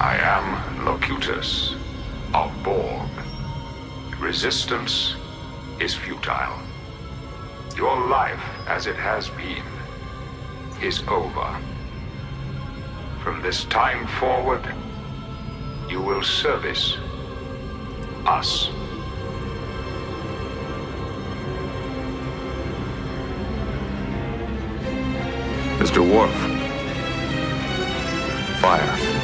I am Locutus of Borg. Resistance is futile. Your life, as it has been, is over. From this time forward, you will service us. Mr. Worf, fire.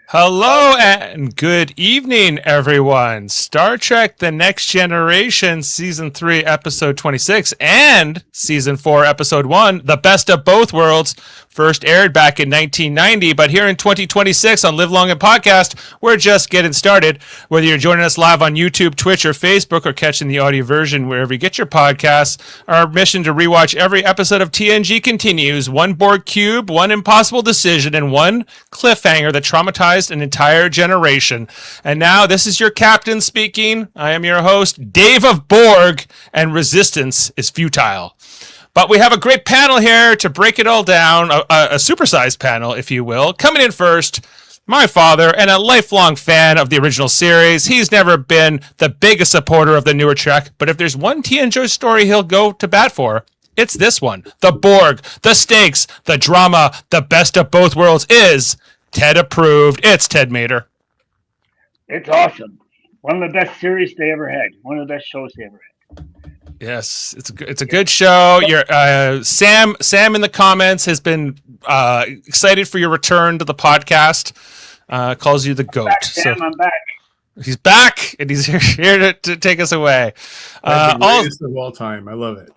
Hello and good evening, everyone. Star Trek The Next Generation, Season 3, Episode 26, and Season 4, Episode 1, The Best of Both Worlds, first aired back in 1990, but here in 2026 on Live Long and Podcast, we're just getting started. Whether you're joining us live on YouTube, Twitch, or Facebook, or catching the audio version wherever you get your podcasts, our mission to rewatch every episode of TNG continues. One Borg cube, one impossible decision, and one cliffhanger that traumatized an entire generation. And now this is your captain speaking. I am your host, Dave of Borg, and resistance is futile. But we have a great panel here to break it all down, a supersized panel, if you will. Coming in first, my father, and a lifelong fan of the original series. He's never been the biggest supporter of the newer Trek, but if there's one TNG story he'll go to bat for, it's this one. The Borg, the stakes, the drama, the best of both worlds is Ted approved. It's Ted Mater. It's awesome. One of the best series they ever had. One of the best shows they ever had. Yes, it's a good show. Your Sam in the comments has been excited for your return to the podcast. Calls you the GOAT. Sam, I'm back. He's back, and he's here to take us away. The greatest of all time. I love it.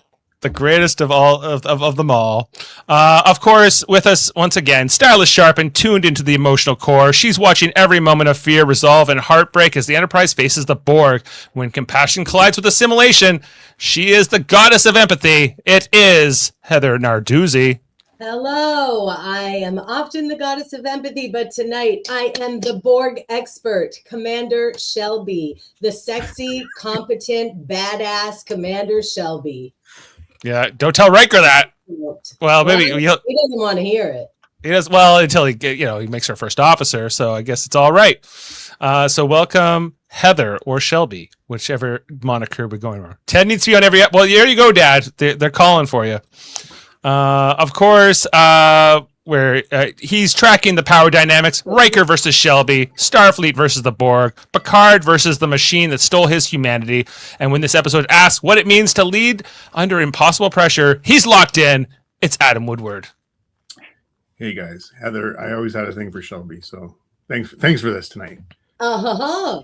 The greatest of all of them all. Of course, with us once again, stylish, sharp, and tuned into the emotional core. She's watching every moment of fear, resolve, and heartbreak as the Enterprise faces the Borg. When compassion collides with assimilation, she is the goddess of empathy. It is Heather Narduzzi. Hello, I am often the goddess of empathy, but tonight I am the Borg expert, Commander Shelby, the sexy, competent, badass Commander Shelby. Yeah, don't tell Riker that. Well, maybe he doesn't want to hear it. He does well until he makes her first officer. So I guess it's all right. So welcome Heather or Shelby, whichever moniker we're going for. Ted needs to be on every. Well, there you go, Dad. They're calling for you. Of course, where he's tracking the power dynamics. Riker versus Shelby, Starfleet versus the Borg, Picard versus the machine that stole his humanity. And when this episode asks what it means to lead under impossible pressure, he's locked in. It's Adam Woodward. Hey guys, Heather, I always had a thing for Shelby, so thanks for this tonight. Yeah.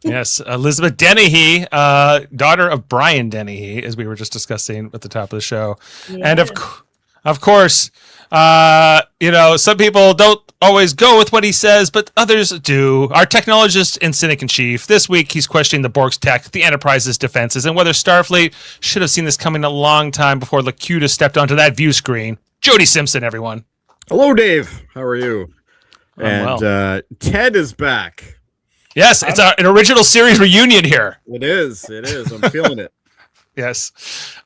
Yes, Elizabeth Dennehy, daughter of Brian Dennehy, as we were just discussing at the top of the show. Yeah. And of course, some people don't always go with what he says, but others do. Our technologist and cynic in chief. This week, he's questioning the Borg's tech, the Enterprise's defenses, and whether Starfleet should have seen this coming a long time before Locutus stepped onto that view screen. Jody Simpson, everyone. Hello, Dave. How are you? Well. Ted is back. Yes, it's an original series reunion here. It is. I'm feeling it. Yes.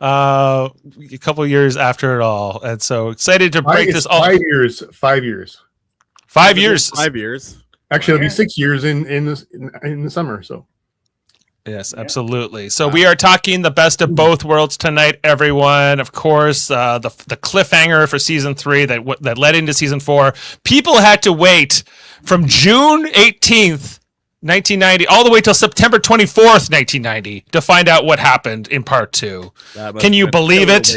A couple of years after it all. And so excited to break this all. 5 years. 5 years. 5 years. 5 years. Actually, it'll be 6 years in the summer. So Yes, absolutely. So we are talking the best of both worlds tonight, everyone. Of course, the cliffhanger for season 3 that led into season 4. People had to wait from June 18th, 1990, all the way till September 24th, 1990, to find out what happened in part 2. Can you believe it?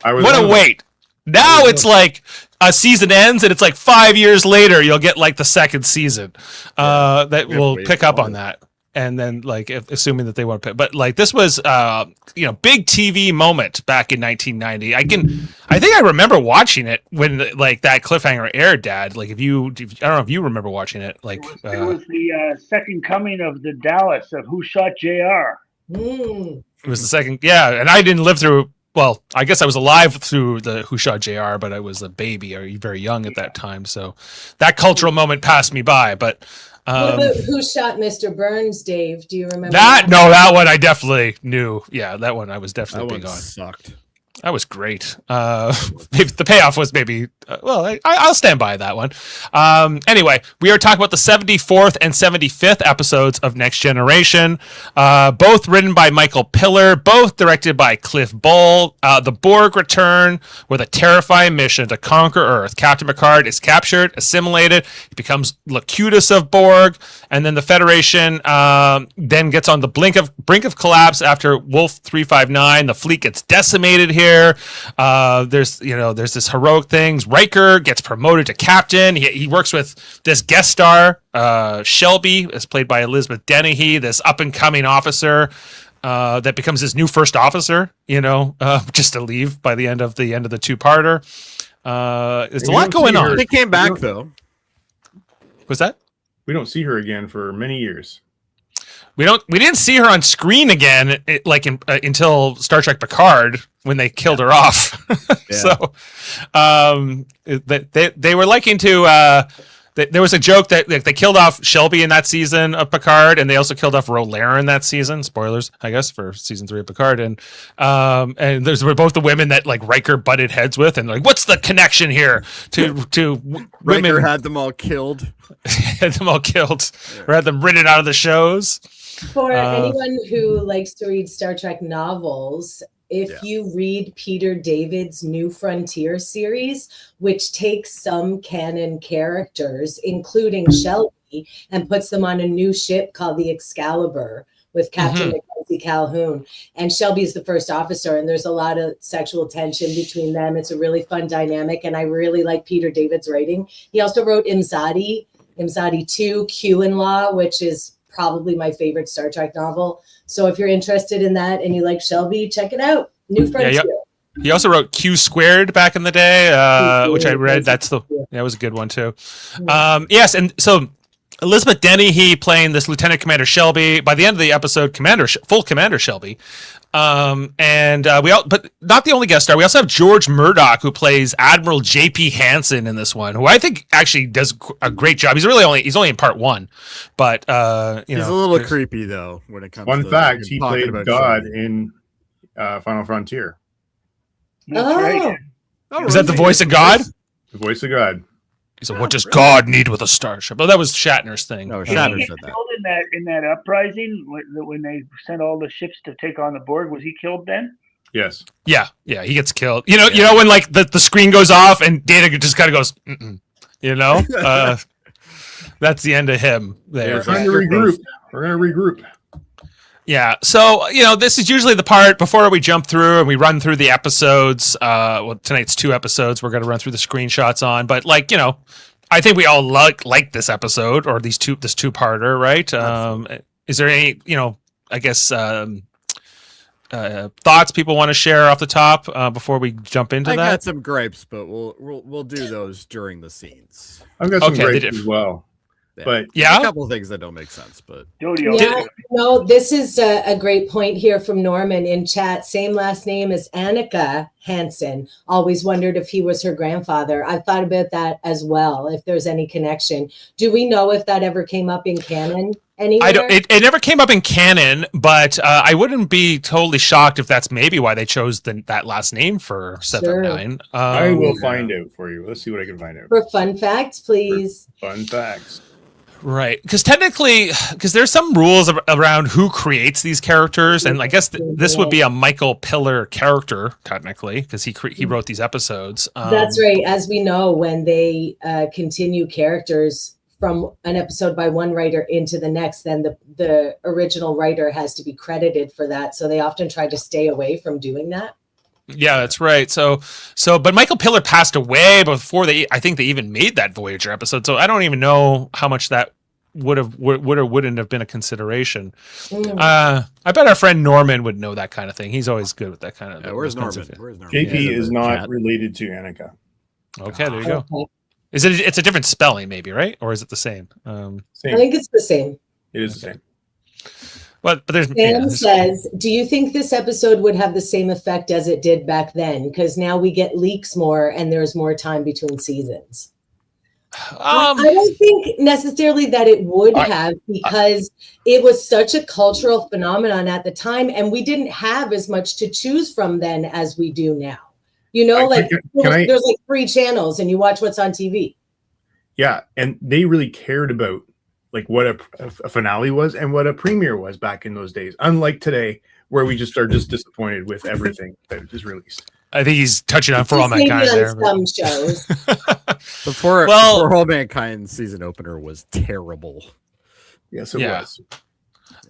What a wait! Now it's like a season ends, and it's like 5 years later you'll get like the second season. That will pick up on that. And then, like, assuming that they won't pick, but like this was, big TV moment back in 1990. I think I remember watching it when like that cliffhanger aired, Dad. Like, I don't know if you remember watching it. Like, it was the second coming of the Dallas of Who Shot JR. It was the second, yeah. And I didn't live through. Well, I guess I was alive through the Who Shot JR, but I was a baby or very young at that time. So that cultural moment passed me by, but. What about Who Shot Mr. Burns, Dave? Do you remember that? No, that one I definitely knew. Yeah, that one I was definitely big on. Sucked. That was great. The payoff was maybe, I'll stand by that one. Anyway, we are talking about the 74th and 75th episodes of Next Generation, both written by Michael Piller, both directed by Cliff Bull. The Borg return with a terrifying mission to conquer Earth. Captain Picard is captured, assimilated, he becomes Locutus of Borg, and then the Federation then gets on the brink of collapse after Wolf 359. The fleet gets decimated here. There's this heroic things. Riker gets promoted to captain. He works with this guest star, Shelby, as played by Elizabeth Dennehy, this up and coming officer that becomes his new first officer. Just to leave by the end of the two-parter. There's a lot going on. They came back though. What's that? We don't see her again for many years. We didn't see her on screen again, until Star Trek Picard when they killed her off. So, they were liking to. There was a joke that they killed off Shelby in that season of Picard, and they also killed off Rolera in that season. Spoilers, I guess, for season 3 of Picard. And those were both the women that like Riker butted heads with, and like, what's the connection here to women? Riker had them all killed. Or had them written out of the shows. For anyone who likes to read Star Trek novels, if you read Peter David's New Frontier series, which takes some canon characters, including Shelby, and puts them on a new ship called the Excalibur with Captain Mackenzie Calhoun. And Shelby's the first officer, and there's a lot of sexual tension between them. It's a really fun dynamic, and I really like Peter David's writing. He also wrote Imzadi 2, Q-in-Law, which is probably my favorite Star Trek novel. So if you're interested in that and you like Shelby, check it out. New Frontier. He also wrote Q Squared back in the day, which I read. That was a good one too. Yes, and so Elizabeth Dennehy playing this Lieutenant Commander Shelby. By the end of the episode, full Commander Shelby. But not the only guest star. We also have George Murdoch, who plays Admiral J.P. Hansen in this one, who I think actually does a great job. He's only in part 1, but he's a little creepy though when it comes. Fun fact: he played God in Final Frontier. Oh, is that the voice of God? The voice of God. He said, "What does God need with a starship?" Oh, that was Shatner's thing. No, Shatner said that. Killed in that uprising when they sent all the ships to take on the Borg. Was he killed then? Yes. Yeah, he gets killed. You know when like the screen goes off and Data just kind of goes, that's the end of him. There. We're trying to regroup. We're gonna regroup. Yeah, so this is usually the part before we jump through and we run through the episodes. Tonight's 2 episodes we're going to run through the screenshots on, but I think we all like this episode or this two-parter, right? Is there any I guess thoughts people want to share off the top before we jump into that? I got some gripes, but we'll do those during the scenes. I've got some gripes as well. But a couple of things that don't make sense, but Jody, this is a great point here from Norman in chat. Same last name as Annika Hansen. Always wondered if he was her grandfather. I've thought about that as well, if there's any connection. Do we know if that ever came up in canon anywhere? It never came up in canon, but I wouldn't be totally shocked if that's maybe why they chose that last name for 7-9. I will find out for you. Let's see what I can find out. For fun facts, please. Fun facts. Right, because technically, there's some rules around who creates these characters, and I guess this would be a Michael Piller character technically, because he wrote these episodes. That's right. As we know, when they continue characters from an episode by one writer into the next, then the original writer has to be credited for that. So they often try to stay away from doing that. Yeah, that's right. So, but Michael Piller passed away before I think they even made that Voyager episode. So I don't even know how much that would or wouldn't have been a consideration. I bet our friend Norman would know that kind of thing. He's always good with that kind of. Yeah, where's Norman? JP is not related to Annika. Okay, there you go. Okay. It's a different spelling, maybe, right? Or is it the same? Same. I think it's the same. It is the same. But there's Sam says, do you think this episode would have the same effect as it did back then? Because now we get leaks more and there's more time between seasons. I don't think necessarily that it would have, because it was such a cultural phenomenon at the time, and we didn't have as much to choose from then as we do now. You know, there's like 3 channels and you watch what's on TV. Yeah, and they really cared about like what a finale was and what a premiere was back in those days. Unlike today, where we just are just disappointed with everything that is released. I think he's touching on For All Mankind there. Some shows. For All Mankind season opener was terrible. Yes, it was.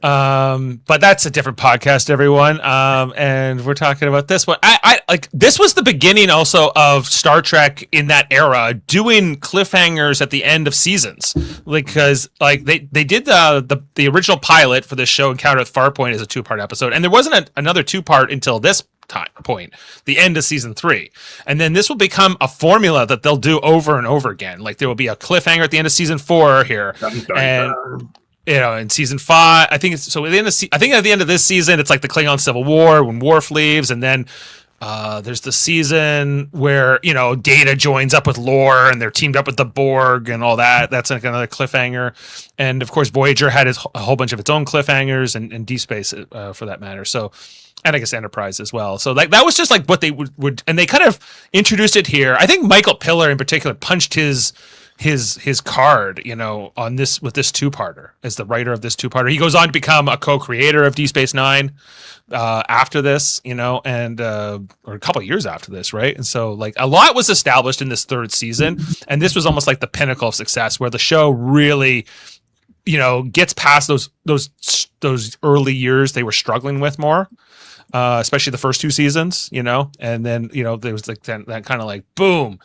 But that's a different podcast, everyone. And we're talking about this one. I like this was the beginning also of Star Trek in that era doing cliffhangers at the end of seasons, because like they did the original pilot for this show, Encounter at Farpoint, is a 2-part episode, and there wasn't another 2-part until this point, the end of season 3, and then this will become a formula that they'll do over and over again. Like there will be a cliffhanger at the end of season 4 here, and you know, in season 5, I think it's so. At the end of I think at the end of this season, it's like the Klingon Civil War when Worf leaves, and then there's the season where Data joins up with Lore and they're teamed up with the Borg and all that. That's like another cliffhanger, and of course Voyager had a whole bunch of its own cliffhangers, and Deep Space for that matter. So. And I guess Enterprise as well. So like that was just like what they would, and they kind of introduced it here. I think Michael Piller in particular punched his card, on this with this 2-parter as the writer of this 2-parter. He goes on to become a co-creator of Deep Space Nine after this, and or a couple of years after this, right? And so like a lot was established in this 3rd season, and this was almost like the pinnacle of success, where the show really, gets past those early years they were struggling with more. Especially the first 2 seasons, and then, there was like that kind of like boom.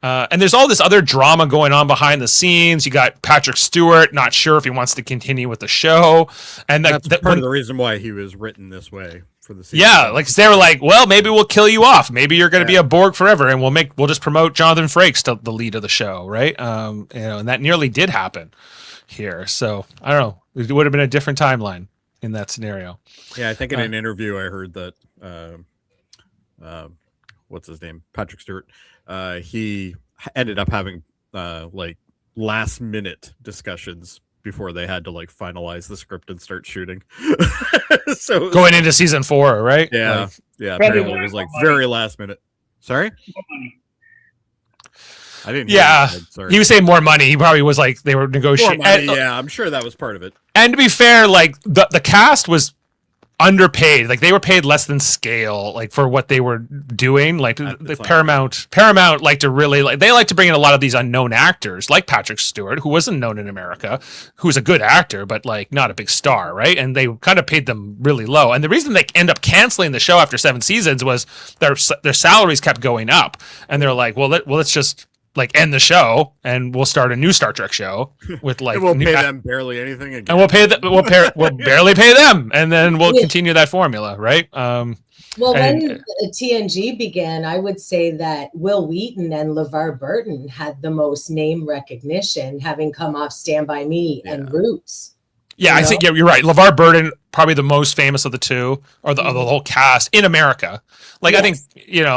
And there's all this other drama going on behind the scenes. You got Patrick Stewart, not sure if he wants to continue with the show. And that's part of the reason why he was written this way for the season. Yeah. Like they were like, well, maybe we'll kill you off. Maybe you're going to be a Borg forever. And we'll just promote Jonathan Frakes to the lead of the show. Right. And that nearly did happen here. So I don't know. It would have been a different timeline in that scenario. Yeah, I think in an interview I heard that what's his name? Patrick Stewart. He ended up having like last minute discussions before they had to like finalize the script and start shooting. So going into season 4, right? Yeah. Apparently it was like very last minute. Sorry? I didn't. Yeah, he was saying more money. He probably was like they were negotiating. Yeah, I'm sure that was part of it. And to be fair, like the cast was underpaid. Like they were paid less than scale, like for what they were doing. Like the Paramount like to really they like to bring in a lot of these unknown actors, like Patrick Stewart, who wasn't known in America, who's a good actor but like not a big star, right? And they kind of paid them really low. And the reason they end up canceling the show after 7 seasons was their salaries kept going up, and they're like, well, let's just like end the show and we'll start a new Star Trek show with like and we'll pay them barely anything again. And we'll barely pay them, and then we'll continue that formula, right? Well, when TNG began, I would say that Will Wheaton and LeVar Burton had the most name recognition, having come off Stand By Me and Roots. Yeah, I think you're right. LeVar Burton, probably the most famous of the two, or the whole cast in America. Like I think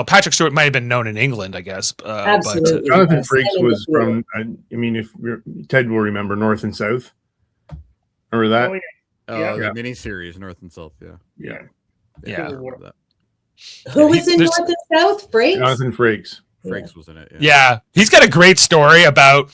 Patrick Stewart might have been known in England, I guess. Absolutely. But Jonathan Frakes was from. I mean, if Ted will remember North and South. Remember that? The miniseries North and South. Yeah. Who was in North and South? Frakes. Jonathan Frakes. Frakes was in it. Yeah, he's got a great story about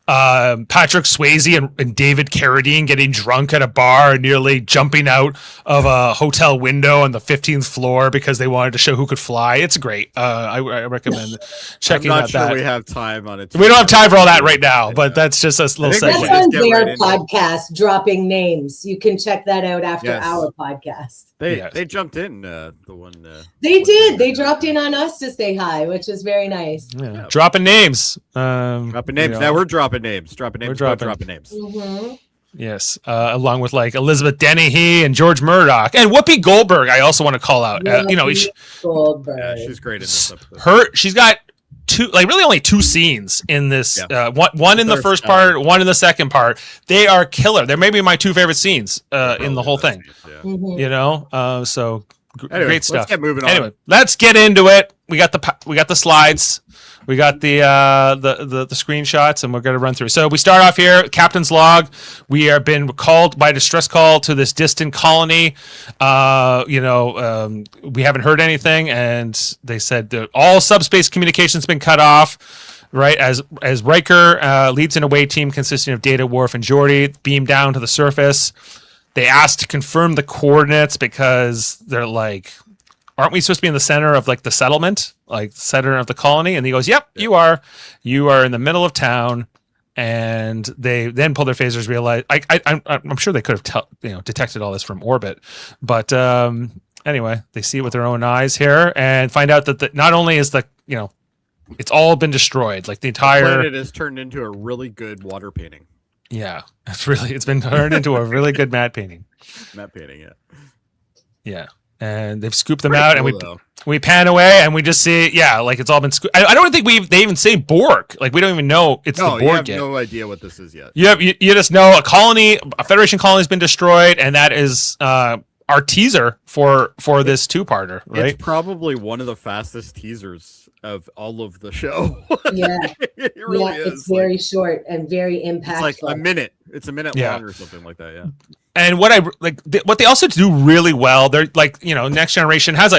Patrick Swayze and David Carradine getting drunk at a bar and nearly jumping out of a hotel window on the 15th floor because they wanted to show who could fly. It's great. I recommend checking I'm not out sure that. we have time on it. We don't have time for all that right now, but that's just a little I think we segue. That's should on just get their right into it. podcast, Dropping Names. You can check that out after Yes. our podcast. They jumped in the one. They did. They dropped in on us to say hi, which was very nice. Yeah. Dropping names. Dropping names. you know. Now we're dropping names. Dropping names. We're Dropping names. Mm-hmm. Yes, along with like Elizabeth Dennehy and George Murdoch and Whoopi Goldberg. I also want to call out. Goldberg. Yeah, she's great in this episode. She's got really only two scenes in this. Yeah. One in the first part, one in the second part. They are killer. They're maybe my two favorite scenes in the whole thing. Yeah. Mhm. You know, Anyway, great stuff. Let's get moving on. Anyway, let's get into it. We got the slides. We got the screenshots, and we're going to run through. So we start off here, Captain's log. We have been called by distress call to this distant colony. We haven't heard anything, and they said that all subspace communication's been cut off. Right, as Riker leads an away team consisting of Data, Worf, and Jody, beam down to the surface. They asked to confirm the coordinates because they're like, aren't we supposed to be in the center of like the settlement, like center of the colony? And he goes, yep, you are. You are in the middle of town. And they then pull their phasers, realize I'm sure they could have detected all this from orbit. But anyway, they see it with their own eyes here and find out that not only is it's all been destroyed, like the entire planet has turned into a really good water painting. Yeah, it's been turned into a really good matte painting. Matte painting, yeah. Yeah, and they've scooped them Pretty out, cool, and though. we pan away, and we just see, like it's all been scooped. I don't think they even say Borg. Like we don't even know it's the No, Borg you have yet. no idea what this is yet. You just know a Federation colony has been destroyed, and that is our teaser for this two-parter, right? It's probably one of the fastest teasers of all of the show. Yeah. It really is. It's very short and very impactful. It's like a minute. It's a minute long or something like that. Yeah. And what I like, what they also do really well, they're like, Next Generation has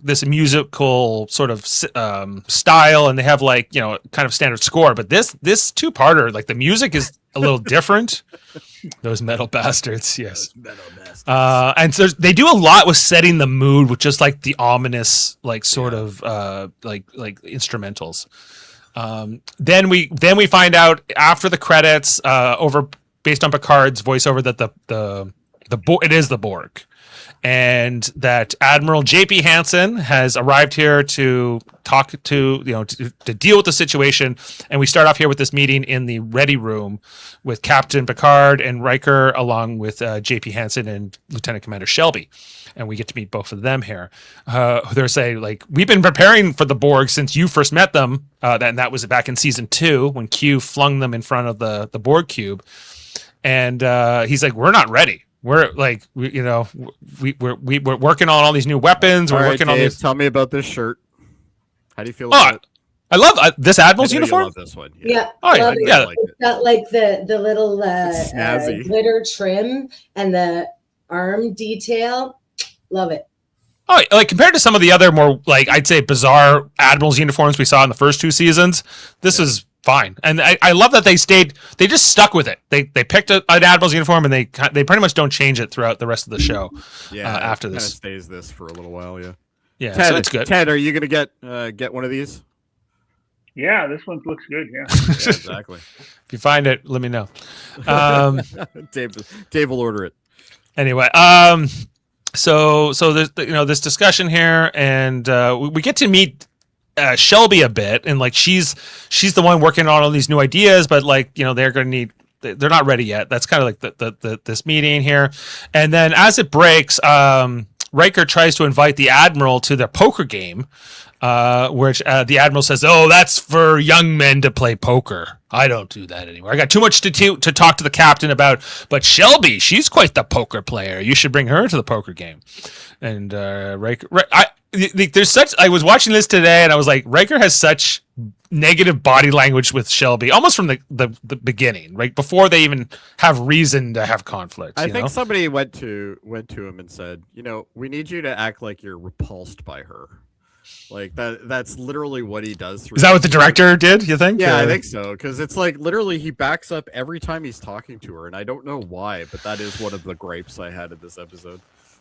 this musical sort of style, and they have like, kind of standard score. But this two-parter, like the music is a little different. Those metal bastards, yes. And so they do a lot with setting the mood with just like the ominous, like sort of like instrumentals. Then we find out after the credits, based on Picard's voiceover, that it is the Borg, and that Admiral J.P. Hansen has arrived here to talk to deal with the situation. And we start off here with this meeting in the ready room with Captain Picard and Riker, along with J.P. Hansen and Lieutenant Commander Shelby. And we get to meet both of them here. They're saying, like, we've been preparing for the Borg since you first met them. That was back in season 2 when Q flung them in front of the Borg cube. And he's like, we're not ready. We're like, we're working on all these new weapons. We're working on these. Tell me about this shirt. How do you feel about it? I love this Admiral's uniform. I love this one. Yeah. Oh, yeah. Love it. Yeah. It's got like the little It's snazzy. glitter trim and the arm detail. Love it. Oh, like compared to some of the other more, like, I'd say bizarre Admiral's uniforms we saw in the first 2 seasons, this is fine. And I love that they just stuck with it. They picked an Admiral's uniform, and they pretty much don't change it throughout the rest of the show. Yeah. After it this, kinda stays this for a little while. Yeah. yeah, Ted, so it's good. Ted, are you gonna get one of these? Yeah, this one looks good. Yeah. Yeah, exactly. If you find it, let me know. Dave will order it. Anyway, so there's this discussion here, and we get to meet Shelby a bit, and like she's the one working on all these new ideas, but like they're not ready yet. That's kind of like this meeting here, and then as it breaks, Riker tries to invite the Admiral to the poker game, which the Admiral says, "Oh, that's for young men to play poker. I don't do that anymore. I got too much to talk to the captain about. But Shelby, she's quite the poker player. You should bring her to the poker game." And Riker, there's such. I was watching this today, and I was like, Riker has such negative body language with Shelby, almost from the beginning, right before they even have reason to have conflict. I think somebody went to him and said, "We need you to act like you're repulsed by her." Like that's literally what he does. Is that what the director did, you think? Yeah, I think so. Because it's like literally he backs up every time he's talking to her, and I don't know why, but that is one of the gripes I had in this episode.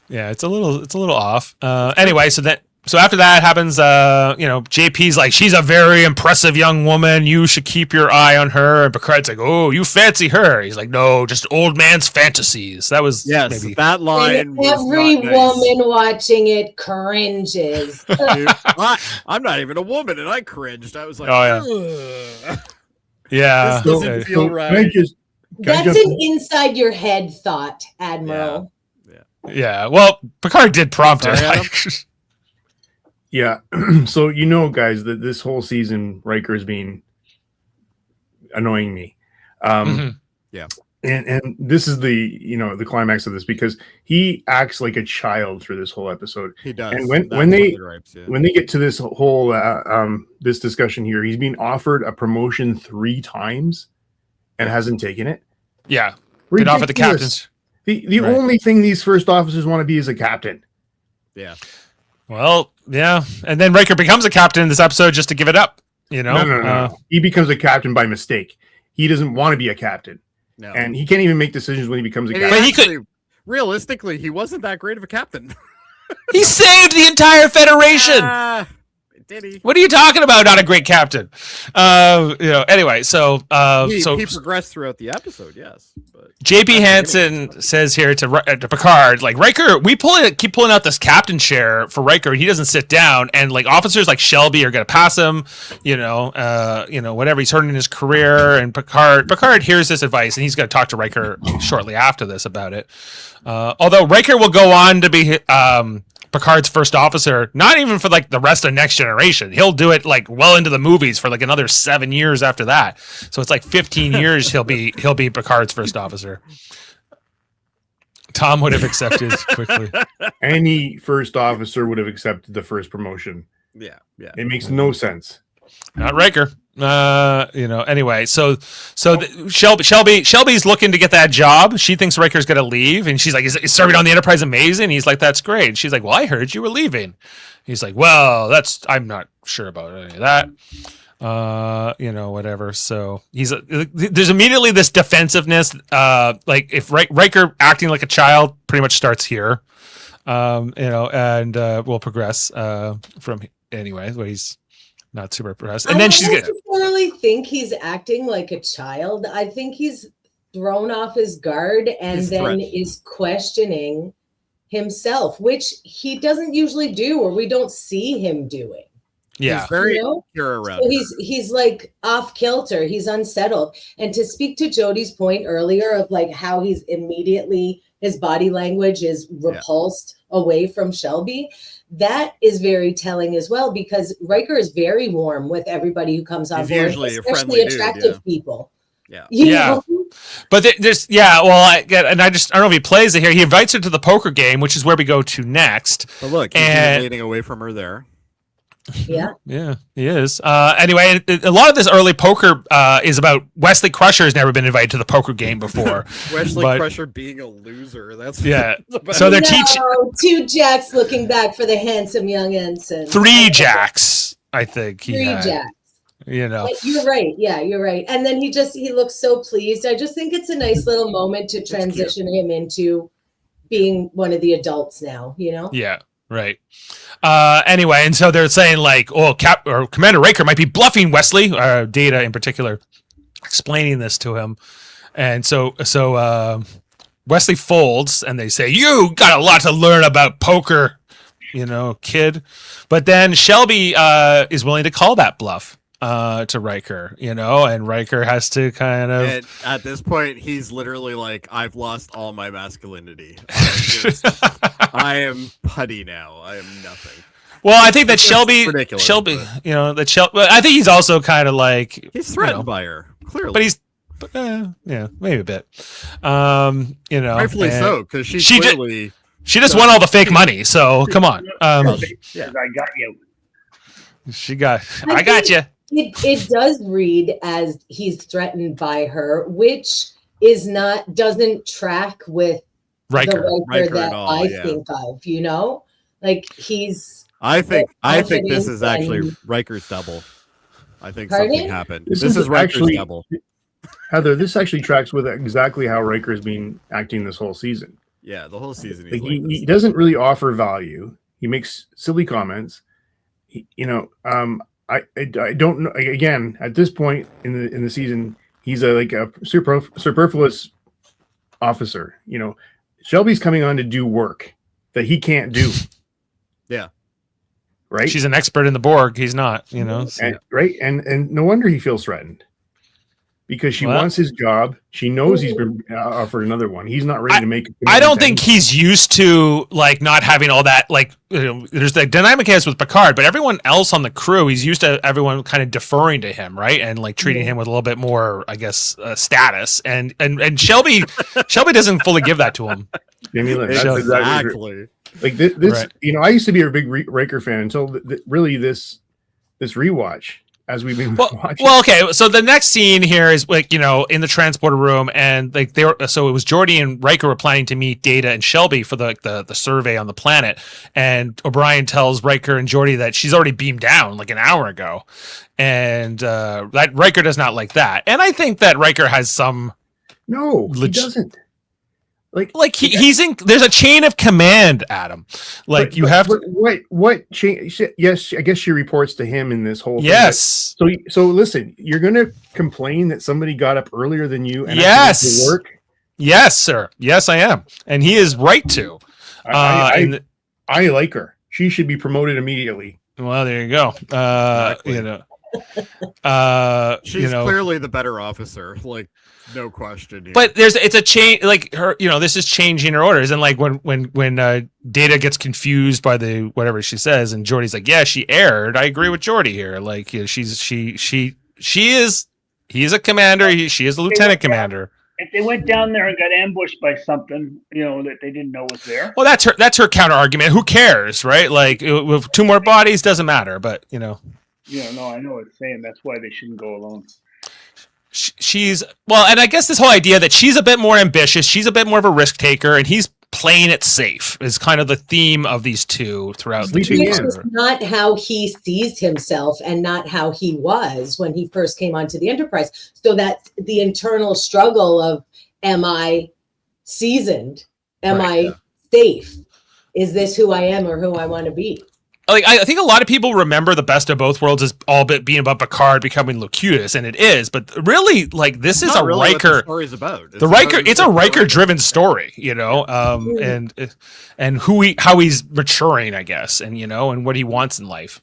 Yeah, it's a little off. Anyway, so after that happens, JP's like, she's a very impressive young woman. You should keep your eye on her. And Picard's like, oh, you fancy her? He's like, no, just old man's fantasies. That was maybe that line. And every woman watching it cringes. Dude, I'm not even a woman, and I cringed. I was like, oh yeah, this doesn't feel right. That's an inside your head thought, Admiral. Yeah. Well, Picard did prompt it. Yeah. So, guys, that this whole season, Riker's been annoying me. Yeah. And this is the climax of this, because he acts like a child through this whole episode. He does. And when they get to this whole this discussion here, he's been offered a promotion 3 times and hasn't taken it. Yeah. Been offered the captain's. The only thing these first officers want to be is a captain. Yeah. Well, yeah. And then Riker becomes a captain in this episode just to give it up, No. He becomes a captain by mistake. He doesn't want to be a captain. No. And he can't even make decisions when he becomes a captain. But he could. Realistically, he wasn't that great of a captain. He saved the entire Federation. Did he? What are you talking about? Not a great captain. Anyway, so he progressed throughout the episode, yes. But JP Hansen says here to Picard, like, Riker, we keep pulling out this captain chair for Riker. He doesn't sit down, and like officers like Shelby are gonna pass him. Whatever. He's hurting his career, and Picard hears this advice, and he's gonna talk to Riker shortly after this about it. Although Riker will go on to be Picard's first officer, not even for like the rest of Next Generation. He'll do it like well into the movies for like another 7 years after that. So it's like 15 years he'll be Picard's first officer. Tom would have accepted quickly. Any first officer would have accepted the first promotion. Yeah. It makes no sense. Not Riker. Anyway, so Shelby's looking to get that job. She thinks Riker's gonna leave, and she's like, is serving on the Enterprise amazing? He's like, that's great. She's like, well, I heard you were leaving. He's like, well, I'm not sure about any of that. Whatever. So there's immediately this defensiveness. Like if Riker acting like a child pretty much starts here. And we'll progress from anyway, where he's not super impressed. And then she's gonna necessarily think he's acting like a child. I think he's thrown off his guard and then is questioning himself, which he doesn't usually do, or we don't see him doing. Yeah, he's very secure around. So he's like off kilter. He's unsettled. And to speak to Jody's point earlier of like how he's immediately, his body language is repulsed away from Shelby. That is very telling as well, because Riker is very warm with everybody who comes on board, especially attractive people. Yeah. But I don't know if he plays it here. He invites her to the poker game, which is where we go to next. But look, he's waiting away from her there. Yeah, he is. Anyway, a lot of this early poker is about Wesley Crusher's never been invited to the poker game before. Wesley Crusher being a loser. That's so they're teaching 2 jacks looking back for the handsome young ensign. 3 jacks, I think. 3 jacks. But you're right. Yeah, you're right. And then he looks so pleased. I just think it's a nice little moment to transition him into being one of the adults now. Yeah. Right. Anyway, and so they're saying like, Commander Riker might be bluffing Wesley, Data in particular, explaining this to him. And so Wesley folds, and they say, you got a lot to learn about poker, kid. But then Shelby is willing to call that bluff to Riker, and Riker has to kind of. And at this point, he's literally like, I've lost all my masculinity. I am putty now. I am nothing. Well, I think that Shelby, I think he's also kind of like he's threatened by her, clearly. But he's, maybe a bit. Rightfully so, because she just won all the fake money. So come on. I got you. I got you. It does read as he's threatened by her, which doesn't track with Riker the Riker that I think of, like he's I think confidence this is actually and- Riker's double. I think Pardon? something happened. This This is is Riker's actually- double. Heather, this actually tracks with exactly how Riker's been acting this whole season. Yeah, the whole season. Like, He's like he doesn't really offer value. He makes silly comments. I don't know. Again, at this point in the season, he's a superfluous officer. Shelby's coming on to do work that he can't do. Yeah. Right. She's an expert in the Borg. He's not, so- And, right. And no wonder he feels threatened. Because she Well- wants his job. She knows he's been offered another one. He's not ready to make. I don't think he's used to not having all that. There's the dynamic he has with Picard, but everyone else on the crew, he's used to everyone kind of deferring to him, right, and treating him with a little bit more, I guess, status. And Shelby doesn't fully give that to him. I mean, look, that's exactly true. Exactly. This, Right. I used to be a big Riker fan until really this rewatch. As we've been watching. Well, okay. So the next scene here is in the transporter room, and so it was Jody and Riker were planning to meet Data and Shelby for the survey on the planet, and O'Brien tells Riker and Jody that she's already beamed down an hour ago, and that Riker does not like that, and I think that Riker has some. No, he doesn't. He's in. There's a chain of command, Adam. What change? Yes, I guess she reports to him in this whole thing. Yes. So listen, you're gonna complain that somebody got up earlier than you and yes had to work. Yes, sir. Yes, I am, and he is right to. I like her. She should be promoted immediately. Well, there you go. Exactly. She's clearly the better officer. No question. Here. But it's a change, her. This is changing her orders, and when Data gets confused by the whatever she says, and Geordi's like, "Yeah, she erred." I agree with Geordi here. He's a commander. She is a lieutenant commander. If they went down there and got ambushed by something, that they didn't know was there. Well, that's her counter argument. Who cares, right? With two more bodies, doesn't matter. But Yeah, no, I know what it's saying. That's why they shouldn't go alone. she's and I guess this whole idea that she's a bit more ambitious, she's a bit more of a risk taker, and he's playing it safe is kind of the theme of these two throughout the two. Which is not how he sees himself and not how he was when he first came onto the Enterprise. So that's the internal struggle of, am I seasoned? Am I safe? Is this who I am or who I want to be? I think a lot of people remember the Best of Both Worlds as all being about Picard becoming Locutus, and it is. But really, this is a really Riker. What the story's about. It's a Riker-driven story, and how he's maturing, I guess, and what he wants in life.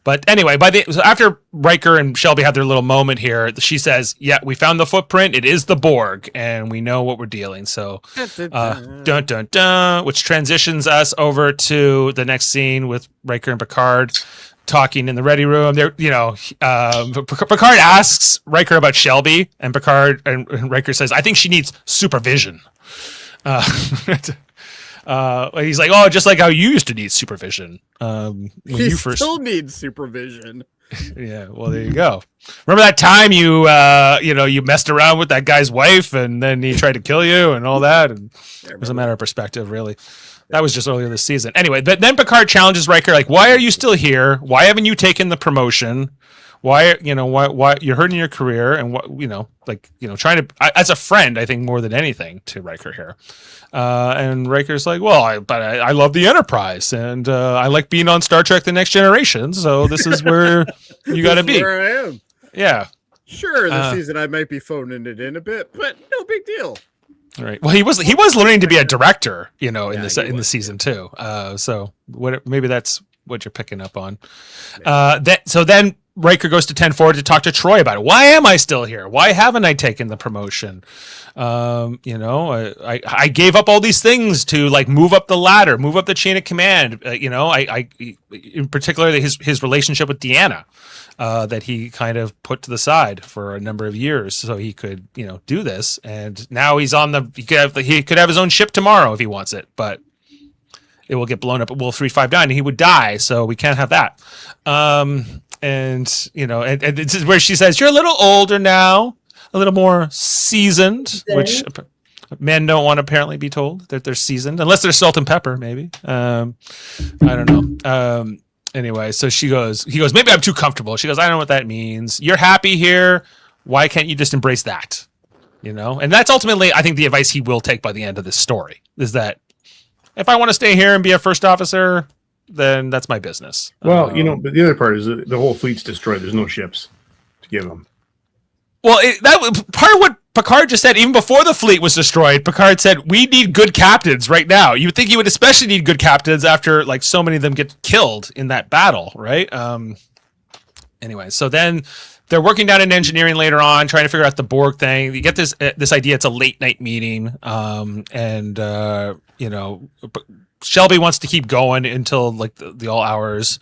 But anyway, after Riker and Shelby have their little moment here, she says, "Yeah, we found the footprint. It is the Borg, and we know what we're dealing." So, dun dun dun, which transitions us over to the next scene with Riker and Picard talking in the ready room. Picard asks Riker about Shelby, and Riker says, "I think she needs supervision." He's like, "Oh, just like how you used to need supervision." He still needs supervision. Yeah, well, there you go. Remember that time you messed around with that guy's wife, and then he tried to kill you, and all that. And it was a matter of perspective, really. That was just earlier this season. Anyway, but then Picard challenges Riker, why are you still here? Why haven't you taken the promotion? Why you're hurting your career, and trying to, as a friend, I think more than anything to Riker here. And Riker's like, well, I love the Enterprise, and I like being on Star Trek: The Next Generation, so this is where you got to be. Where I am. Yeah. Sure, this season I might be phoning it in a bit, but no big deal. Right. Well, he was learning to be a director, in the season too. So maybe that's what you're picking up on. Then Riker goes to 10-4 to talk to Troy about it. Why am I still here? Why haven't I taken the promotion? I gave up all these things to move up the ladder, move up the chain of command. I in particular his relationship with Deanna, that he kind of put to the side for a number of years so he could, do this. And now he's on he could have his own ship tomorrow if he wants it, but it will get blown up at Wolf 359 and he would die. So we can't have that. And this is where she says, "You're a little older now, a little more seasoned," which Men don't want to apparently be told that they're seasoned, unless they're salt and pepper, maybe. I don't know. Anyway, so he goes, maybe I'm too comfortable. She goes, I don't know what that means. You're happy here. Why can't you just embrace that? You know? And that's ultimately, I think, the advice he will take by the end of this story, is that if I want to stay here and be a first officer, then that's my business. Well, but the other part is the whole fleet's destroyed. There's no ships to give them. Well, that was part of what Picard just said. Even before the fleet was destroyed, Picard said, we need good captains right now. You would think you would especially need good captains after like so many of them get killed in that battle, right? Anyway, so then they're working down in engineering later on, trying to figure out the Borg thing. You get this idea it's a late night meeting, Shelby wants to keep going until like the all hours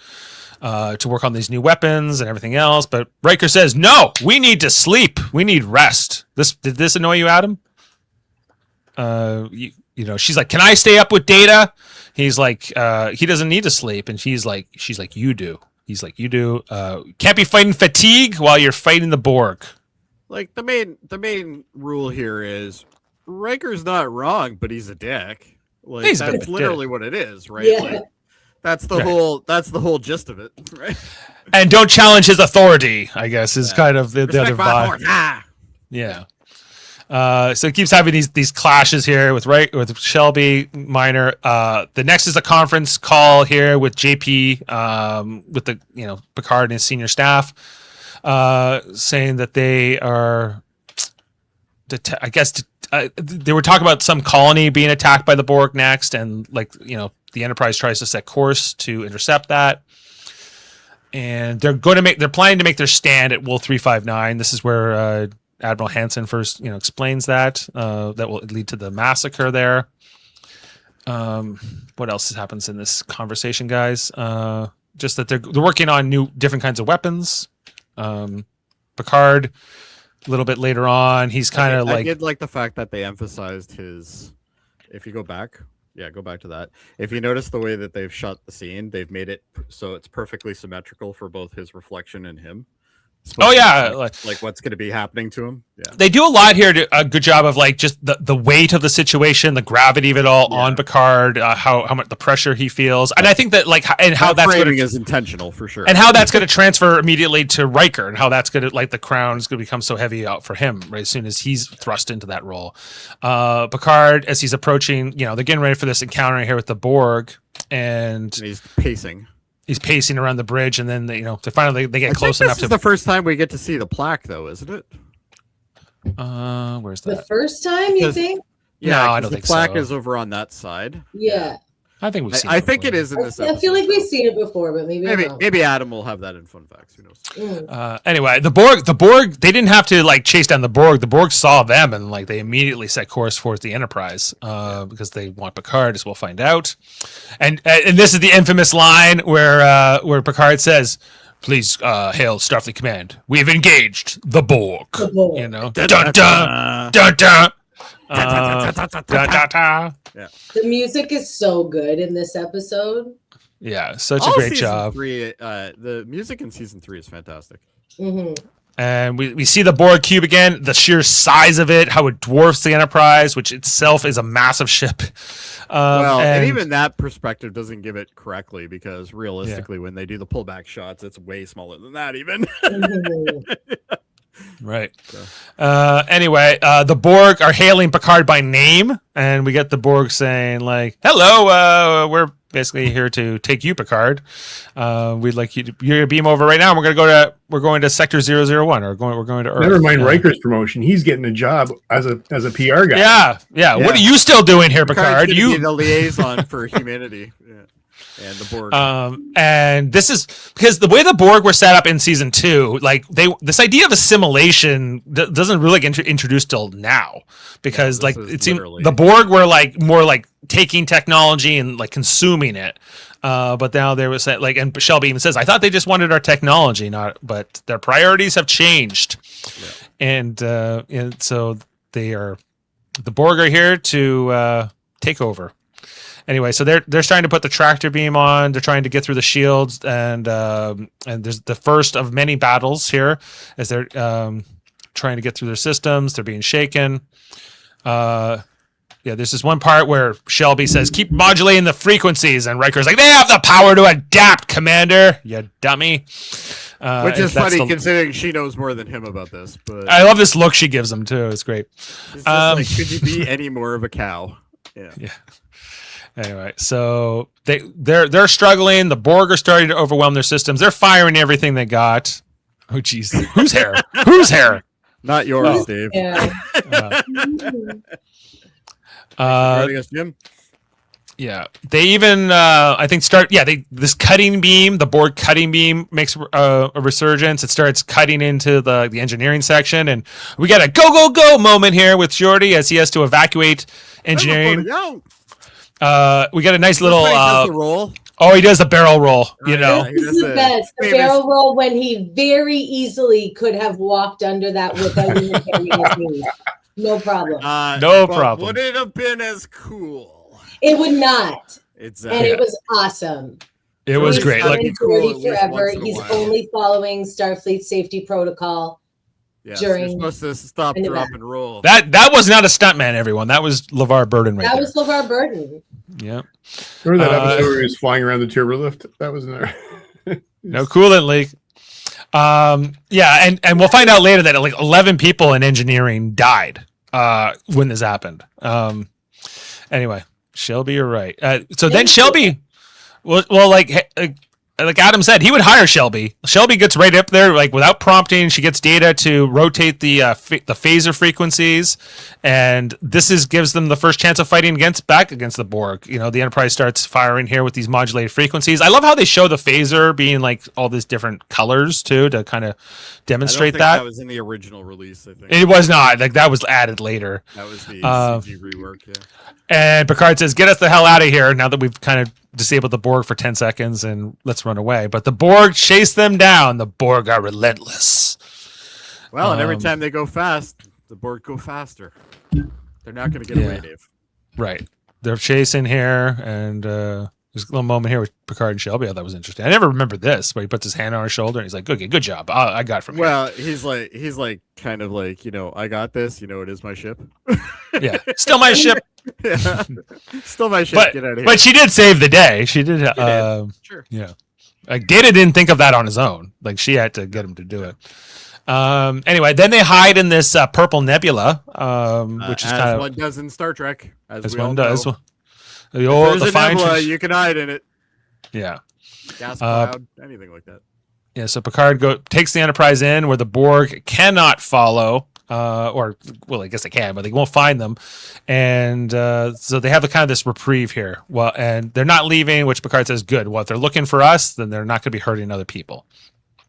to work on these new weapons and everything else. But Riker says, no, we need to sleep. We need rest. Did this annoy you, Adam? She's like, can I stay up with Data? He's like, he doesn't need to sleep. And she's like, you do. He's like, you do. Can't be fighting fatigue while you're fighting the Borg. Like the main rule here is Riker's not wrong, but he's a dick. Like that's literally what it is, right? Yeah. Like, that's the whole gist of it, right? And don't challenge his authority, I guess, is kind of the other vibe. Ah! Yeah. So it keeps having these clashes here with Shelby, Minor. The next is a conference call here with JP, with the Picard and his senior staff, saying that they are, they were talking about some colony being attacked by the Borg next, and the Enterprise tries to set course to intercept that. And they're planning to make their stand at Wool 359. This is where Admiral Hansen first, explains that will lead to the massacre there. What else happens in this conversation, guys? Just that they're working on different kinds of weapons. Picard, a little bit later on, he's kind of like... I did like the fact that they emphasized his... If you go back to that. If you notice the way that they've shot the scene, they've made it so it's perfectly symmetrical for both his reflection and him. Oh yeah, like what's going to be happening to him. Yeah, they do a lot here. A good job of just the weight of the situation, the gravity of it all on Picard, how much the pressure he feels, and I think that and how that's framing is intentional for sure, and how that's going to transfer immediately to Riker, and how that's going to the crown is going to become so heavy out for him right as soon as he's thrust into that role. Picard, as he's approaching, they're getting ready for this encounter here with the Borg, and he's pacing. He's pacing around the bridge, and then they finally get close enough to. This is the first time we get to see the plaque, though, isn't it? Where's that? The first time, you think? Yeah, no, I don't think so. The plaque is over on that side. Yeah. I think we've seen. I think it is in this episode. I feel like we've seen it before, but maybe Adam will have that in fun facts. Who knows? Anyway, the Borg, they didn't have to chase down the Borg. The Borg saw them and they immediately set course towards the Enterprise because they want Picard, as we'll find out. And this is the infamous line where Picard says, "Please hail Starfleet Command. We have engaged the Borg." Dun dun dun dun. Yeah. The music is so good in this episode. Yeah, such a great job. The music in season 3 is fantastic. Mm-hmm. And we see the Borg cube again, the sheer size of it, how it dwarfs the Enterprise, which itself is a massive ship. And even that perspective doesn't give it correctly, because realistically, when they do the pullback shots, it's way smaller than that even. Mm-hmm. Right. Anyway, the Borg are hailing Picard by name, and we get the Borg saying "Hello, we're basically here to take you, Picard. We'd like you to beam over right now. We're going to Sector 001, or we're going to Earth." Never mind Riker's promotion. He's getting a job as a PR guy. Yeah. What are you still doing here, Picard? You be the liaison for humanity. Yeah. And the Borg. And this is because the way the Borg were set up in season 2, this idea of assimilation doesn't really get introduced till now, because it seemed the Borg were more taking technology and consuming it. But now there was and Shelby even says, "I thought they just wanted our technology, but their priorities have changed." Yeah. And so the Borg are here to take over. Anyway, so they're trying to put the tractor beam on. They're trying to get through the shields, and there's the first of many battles here as they're trying to get through their systems. They're being shaken. Yeah, there's this one part where Shelby says, keep modulating the frequencies. And Riker's like, they have the power to adapt, Commander. You dummy. Which is funny considering she knows more than him about this. But I love this look she gives him, too. It's great. It's just like, could you be any more of a cow? Yeah. Anyway, so they're struggling. The Borg are starting to overwhelm their systems. They're firing everything they got. Oh, jeez. Whose hair? Whose hair? Not yours, Dave. Yeah. Jim. Yeah, they even I think this cutting beam, the Borg cutting beam makes a resurgence. It starts cutting into the engineering section, and we got a go moment here with Jody as he has to evacuate engineering. We got a nice little roll. Oh, he does the barrel roll, you know. This is the best. The barrel roll when he very easily could have walked under that without even hitting his knees. No problem. No problem. Would it have been as cool? It would not. Exactly. And it was awesome. It was great. Like cool forever. He's only following Starfleet safety protocol. Yes, during you're supposed to stop, drop, and roll. That was not a stuntman, everyone. That was LeVar Burton right there. That was LeVar Burton. Yeah. Remember that episode where he was flying around the turbo lift? That was in there. No coolant leak. Yeah, and we'll find out later that like 11 people in engineering died when this happened. Anyway, Shelby, you're right. So then Shelby, like Adam said, he would hire Shelby. Shelby gets right up there, like without prompting. She gets data to rotate the phaser frequencies, and this gives them the first chance of fighting back against the Borg. You know, the Enterprise starts firing here with these modulated frequencies. I love how they show the phaser being like all these different colors too, to kind of demonstrate that was in the original release. I think it was not. Like that was added later. That was the CG rework. Yeah. And Picard says, "Get us the hell out of here!" Now that we've kind of disabled the Borg for 10 seconds, and let's run away. But the Borg chase them down. The Borg are relentless. Well, and every time they go fast, the Borg go faster. They're not going to get away, Dave. Right. They're chasing here, and there's a little moment here with Picard and Shelby. I thought was interesting. I never remembered this, but he puts his hand on her shoulder, and he's like, "Okay, good job. I got it from here." Well, he's like, kind of like, you know, I got this. You know, it is my ship. Yeah, still my ship. Yeah. Still my ship. But, get out of here. But she did save the day. She did. Sure. Yeah. Like Data didn't think of that on his own. Like she had to get him to do it. Anyway, then they hide in this purple nebula, which is kind of one does in Star Trek. As we one all does. Know. There's a nebula, you can hide in it. Yeah. Gas cloud, anything like that. Yeah. So Picard takes the Enterprise in where the Borg cannot follow. I guess they can, but they won't find them, and so they have kind of this reprieve here. Well, and they're not leaving, which Picard says, "Good. Well, if they're looking for us, then they're not going to be hurting other people."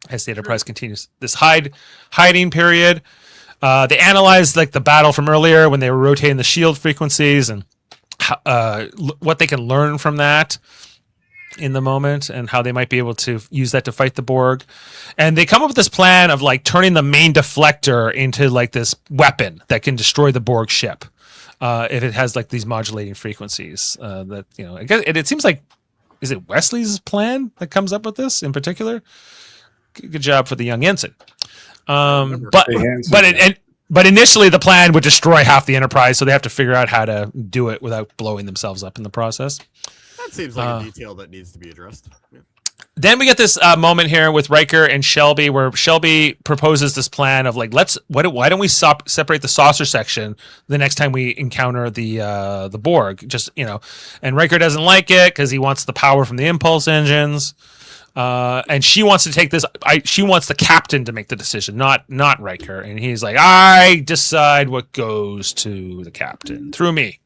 As the Enterprise continues this hiding period, they analyze like the battle from earlier when they were rotating the shield frequencies and what they can learn from that in the moment and how they might be able to use that to fight the Borg. And they come up with this plan of like turning the main deflector into like this weapon that can destroy the Borg ship if it has like these modulating frequencies that, you know, I guess it seems like, is it Wesley's plan that comes up with this in particular? Good job for the young ensign. But initially the plan would destroy half the Enterprise, so they have to figure out how to do it without blowing themselves up in the process. That seems like a detail that needs to be addressed. Yeah. Then we get this moment here with Riker and Shelby, where Shelby proposes this plan of like, why don't we separate the saucer section the next time we encounter the Borg? Just, you know, and Riker doesn't like it because he wants the power from the impulse engines, and she wants to take this. She wants the captain to make the decision, not Riker, and he's like, I decide what goes to the captain through me.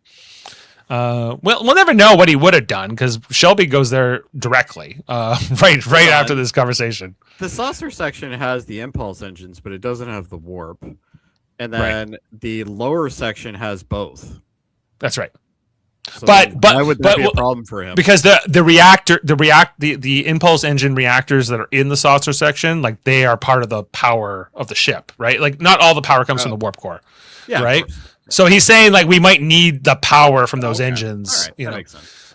We'll never know what he would have done because Shelby goes there directly, right after this conversation. The saucer section has the impulse engines, but it doesn't have the warp. And then the lower section has both. That's right. So why would that be a problem for him? Because the impulse engine reactors that are in the saucer section, like they are part of the power of the ship, right? Like not all the power comes from the warp core, right? So he's saying like we might need the power from those engines. All right, that makes sense.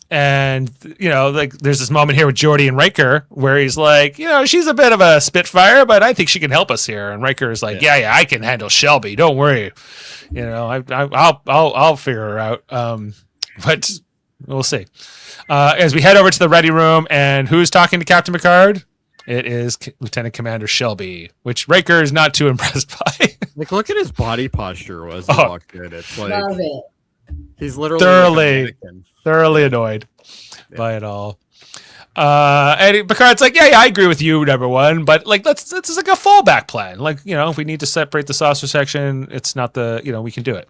And, you know, like there's this moment here with Jody and Riker where he's like, you know, she's a bit of a spitfire, but I think she can help us here. And Riker is like, yeah, I can handle Shelby. Don't worry. You know, I'll figure her out. But we'll see. As we head over to the ready room, and who's talking to Captain Picard? It is Lieutenant Commander Shelby, which Riker is not too impressed by. Like, look at his body posture as he walked in. It's like Love it. he's literally thoroughly annoyed by it all. And Picard's like, yeah, I agree with you, number one, but like, this is like a fallback plan. Like, you know, if we need to separate the saucer section, it's not we can do it.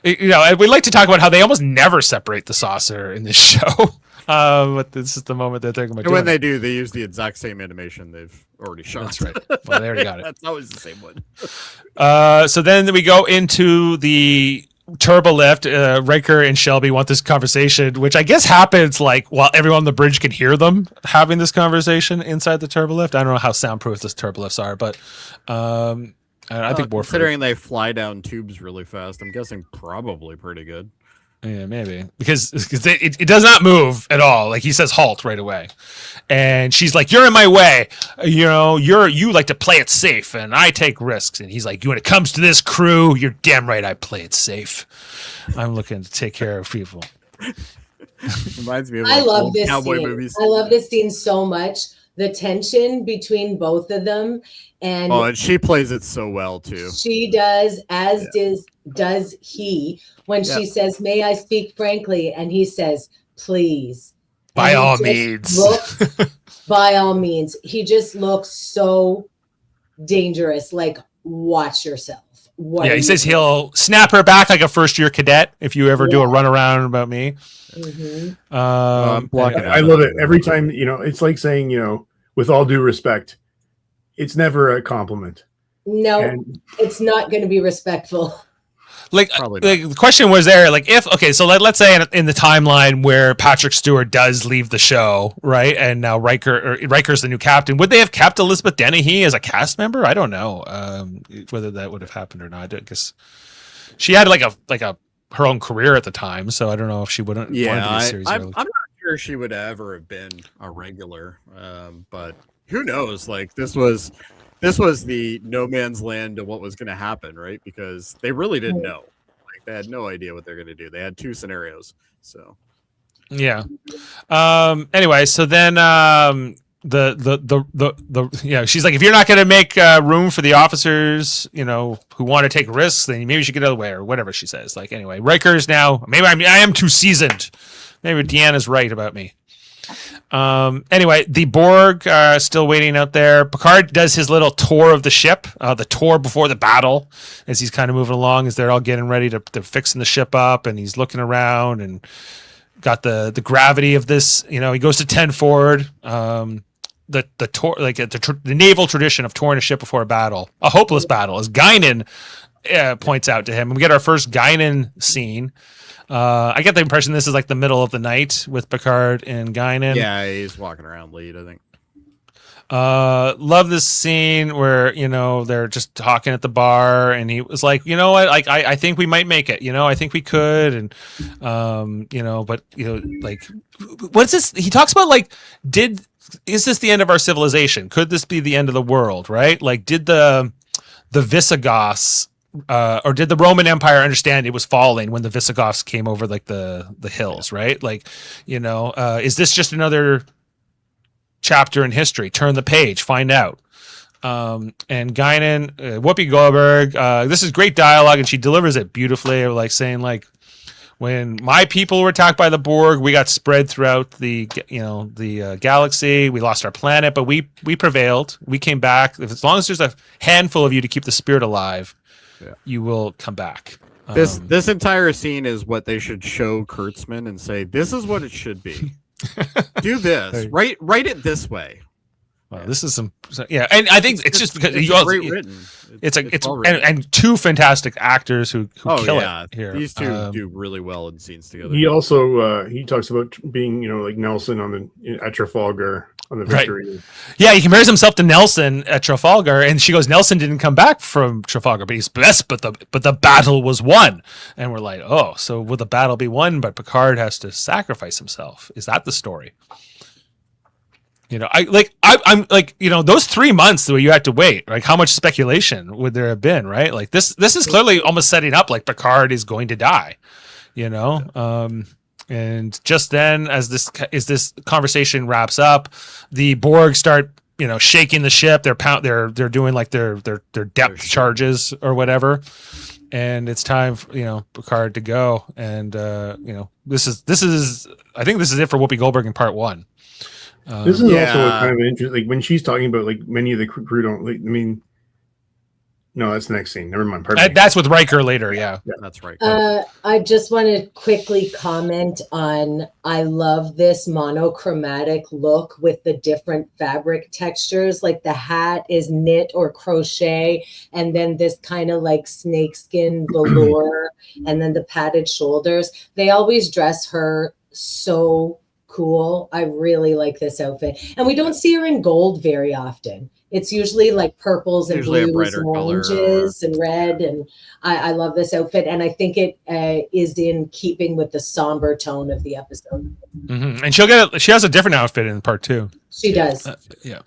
You know, and we like to talk about how they almost never separate the saucer in this show. But this is the moment they're thinking about. And when they do, they use the exact same animation they've already shot. That's right. Well, they already got it. That's always the same one. So then we go into the turbo lift. Riker and Shelby want this conversation, which I guess happens like while everyone on the bridge can hear them having this conversation inside the turbo lift. I don't know how soundproof this turbo lifts are, but I think more considering they fly down tubes really fast, I'm guessing probably pretty good. Yeah, maybe because it does not move at all. Like he says, halt right away, and she's like, "You're in my way. You know, you like to play it safe, and I take risks." And he's like, "When it comes to this crew, you're damn right. I play it safe. I'm looking to take care of people." Reminds me of I love this cowboy scene. movies. I love this scene so much. The tension between both of them, and she plays it so well too. she does, as does he. When she says, "May I speak frankly?" and he says, "Please." By all means. By all means. He just looks so dangerous. Like, watch yourself. He says he'll snap her back like a first-year cadet if you ever do a runaround about me. Mm-hmm. I love it every time. You know, it's like saying, you know, with all due respect, it's never a compliment. No, it's not going to be respectful. Like the question was there, like so let's say in the timeline where Patrick Stewart does leave the show, right, and now Riker's the new captain, would they have kept Elizabeth Dennehy as a cast member? I don't know whether that would have happened or not. I guess she had like a her own career at the time, so I don't know if she wouldn't. Yeah, I'm not sure she would ever have been a regular, but who knows? Like this was the no man's land of what was going to happen, right? Because they really didn't know. Like they had no idea what they're going to do. They had two scenarios. So yeah. Anyway, so then she's like, if you're not going to make room for the officers, you know, who want to take risks, then maybe you should get out of the way or whatever she says. Like anyway, Riker's now maybe I am too seasoned. Maybe Deanna's right about me. Anyway, the Borg are still waiting out there. Picard does his little tour of the ship, the tour before the battle, as he's kind of moving along, as they're all getting ready to fixing the ship up, and he's looking around and got the gravity of this. You know, he goes to 10 forward. The tour, like the naval tradition of touring a ship before a battle, a hopeless battle, as Guinan points out to him. And we get our first Guinan scene. I get the impression this is like the middle of the night with Picard and Guinan. Yeah, he's walking around late, I think. Love this scene where, you know, they're just talking at the bar and he was like, you know what, like I think we might make it, you know, I think we could. And you know, but you know, like what's this? He talks about like, is this the end of our civilization? Could this be the end of the world? Right? Like did the Visigoths or did the Roman Empire understand it was falling when the Visigoths came over like the hills, right? Like, you know, is this just another chapter in history? Turn the page, find out. And Guinan, Whoopi Goldberg, this is great dialogue, and she delivers it beautifully. Like saying, like, when my people were attacked by the Borg, we got spread throughout the galaxy. We lost our planet, but we prevailed. We came back. As long as there's a handful of you to keep the spirit alive, you will come back. This entire scene is what they should show Kurtzman and say, this is what it should be. Do this. Write it this way. Well, this is some, and I think it's just because it's and two fantastic actors who kill it here. These two do really well in scenes together. He also he talks about being, you know, like Nelson at Trafalgar. on the Right. Victory. Yeah, he compares himself to Nelson at Trafalgar, and she goes, Nelson didn't come back from Trafalgar, but he's best, but the battle was won. And we're like, oh, so will the battle be won, but Picard has to sacrifice himself? Is that the story? You know, I'm like, you know, those 3 months where you had to wait, like how much speculation would there have been, right? Like this is clearly almost setting up like Picard is going to die, you know? And just then, as this conversation wraps up, the Borg start, you know, shaking the ship. They're doing like their depth charges or whatever, and it's time for, you know, Picard to go. And you know, this is I think this is it for Whoopi Goldberg in part 1. This is also kind of interesting. Like when she's talking about like many of the crew don't. Like, I mean, no, that's the next scene. Never mind. That's with Riker later. Yeah, that's right. I just want to quickly comment on, I love this monochromatic look with the different fabric textures. Like the hat is knit or crochet, and then this kind of like snakeskin velour, and then the padded shoulders. They always dress her so cool. I really like this outfit. And we don't see her in gold very often. It's usually like purples and blues and oranges and red. And I love this outfit. And I think it is in keeping with the somber tone of the episode. Mm-hmm. And she has a different outfit in part 2. She does. Yeah.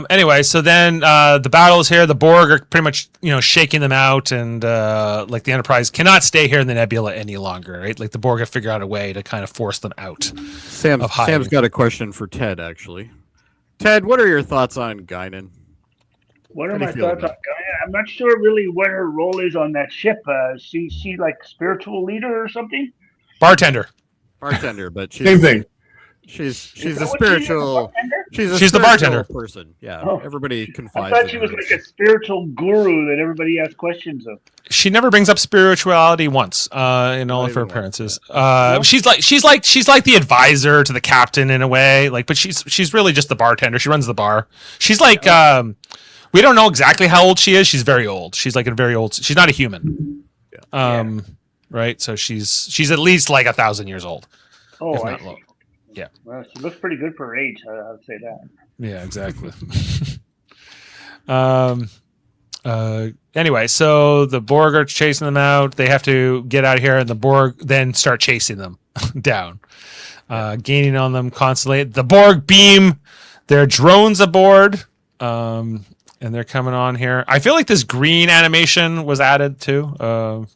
Anyway, so then the battle is here. The Borg are pretty much, you know, shaking them out, and like the Enterprise cannot stay here in the nebula any longer, right? Like the Borg have figured out a way to kind of force them out. Sam's got a question for Ted, actually. Ted, what are your thoughts on Guinan? What are my thoughts on Guinan? I'm not sure really what her role is on that ship. She like spiritual leader or something? Bartender, but she's same thing. She's a spiritual. She's the bartender person. Yeah, everybody confides. I thought she was like a spiritual guru that everybody asks questions of. She never brings up spirituality once in all of her appearances. She's like the advisor to the captain in a way. Like, but she's really just the bartender. She runs the bar. She's like we don't know exactly how old she is. She's very old. She's like she's not a human. Right. So she's at least like 1,000 years old. Oh, I see. Yeah. Well, she looks pretty good for her age. I would say that. Yeah, exactly. Anyway, so the Borg are chasing them out. They have to get out of here, and the Borg then start chasing them down, gaining on them constantly. The Borg beam their drones aboard, and they're coming on here. I feel like this green animation was added too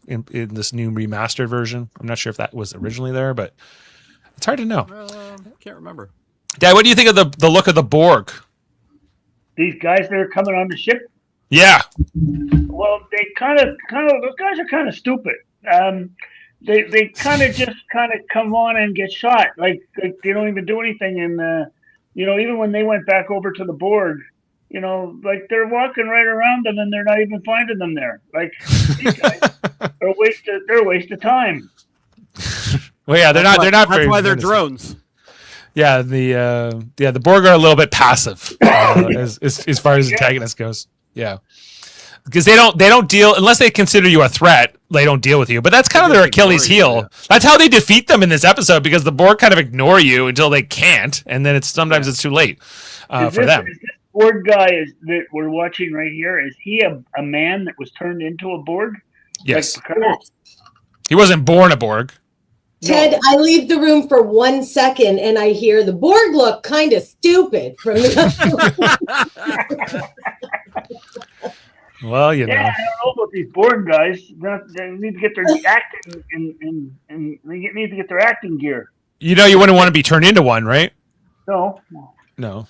in this new remastered version. I'm not sure if that was originally there, but it's hard to know. Can't remember. Dad, what do you think of the look of the Borg? These guys that are coming on the ship? Yeah. Well, they kind of those guys are kind of stupid. They kind of just come on and get shot. Like they don't even do anything. And you know, even when they went back over to the Borg, you know, like they're walking right around them and they're not even finding them there. Like these guys are a waste of time. Well, yeah, they're not. That's why they're drones. Yeah, the Borg are a little bit passive as far as antagonists goes. Yeah, because they don't deal unless they consider you a threat. They don't deal with you, but that's kind of their Achilles heel. That's how they defeat them in this episode, because the Borg kind of ignore you until they can't, and then it's too late for them. Is this Borg guy that we're watching right here? Is he a man that was turned into a Borg? Yes. Like He wasn't born a Borg. Ted, I leave the room for 1 second and I hear the Borg look kind of stupid from the Well, you know. I don't know about these Borg guys. They need to get their acting and they need to get their acting gear. You know, you wouldn't want to be turned into one, right? No.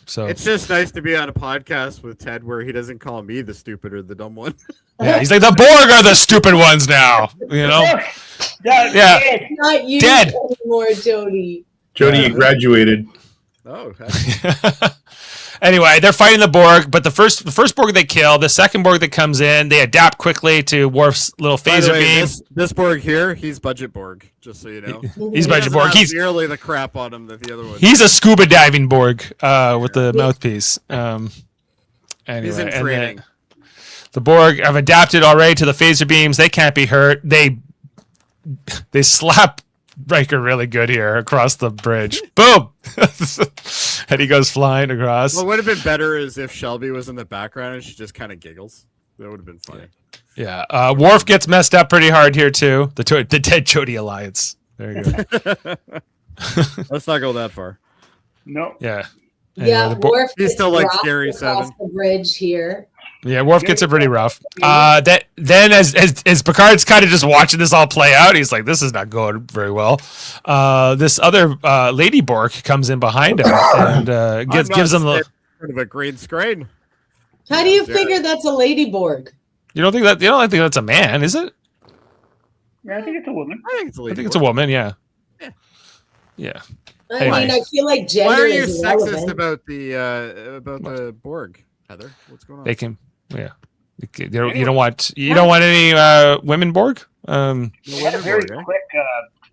So it's just nice to be on a podcast with Ted where he doesn't call me the stupid or the dumb one. Yeah, he's like, the Borg are the stupid ones now. You know. Yeah. Not you Dead anymore, Jody. Jody, you graduated. Oh, okay. Anyway, they're fighting the Borg, but the first Borg they kill, the second Borg that comes in, they adapt quickly to Worf's little phaser beam. This Borg here, he's budget Borg, just so you know. He's budget Borg. He's nearly the crap on him that the other one. He's a scuba diving Borg with the mouthpiece. Anyway, he's in training. The Borg have adapted already to the phaser beams. They can't be hurt. They slap Riker really good here across the bridge. Boom! and he goes flying across. What would have been better is if Shelby was in the background and she just kind of giggles. That would have been funny. Yeah. Worf gets messed up pretty hard here too. The dead Jody alliance. There you go. Let's not go that far. No. Yeah. Yeah, Anyway, Worf He's gets still like dropped Scary across 7. the bridge here. Yeah, Worf gets it pretty rough. Then as Picard's kind of just watching this all play out, he's like, "This is not going very well." This other Lady Borg comes in behind him and gives him the. Sort of a green screen. How do you figure that's a Lady Borg? You don't think that's a man, is it? Yeah, I think it's a woman. I think it's a lady. I think it's a woman. Yeah. Yeah. Yeah. I Anyway. mean, I feel like gender Why are you is sexist irrelevant. about the Borg, Heather? What's going on? They can. Yeah. You don't want any women Borg. He had a very quick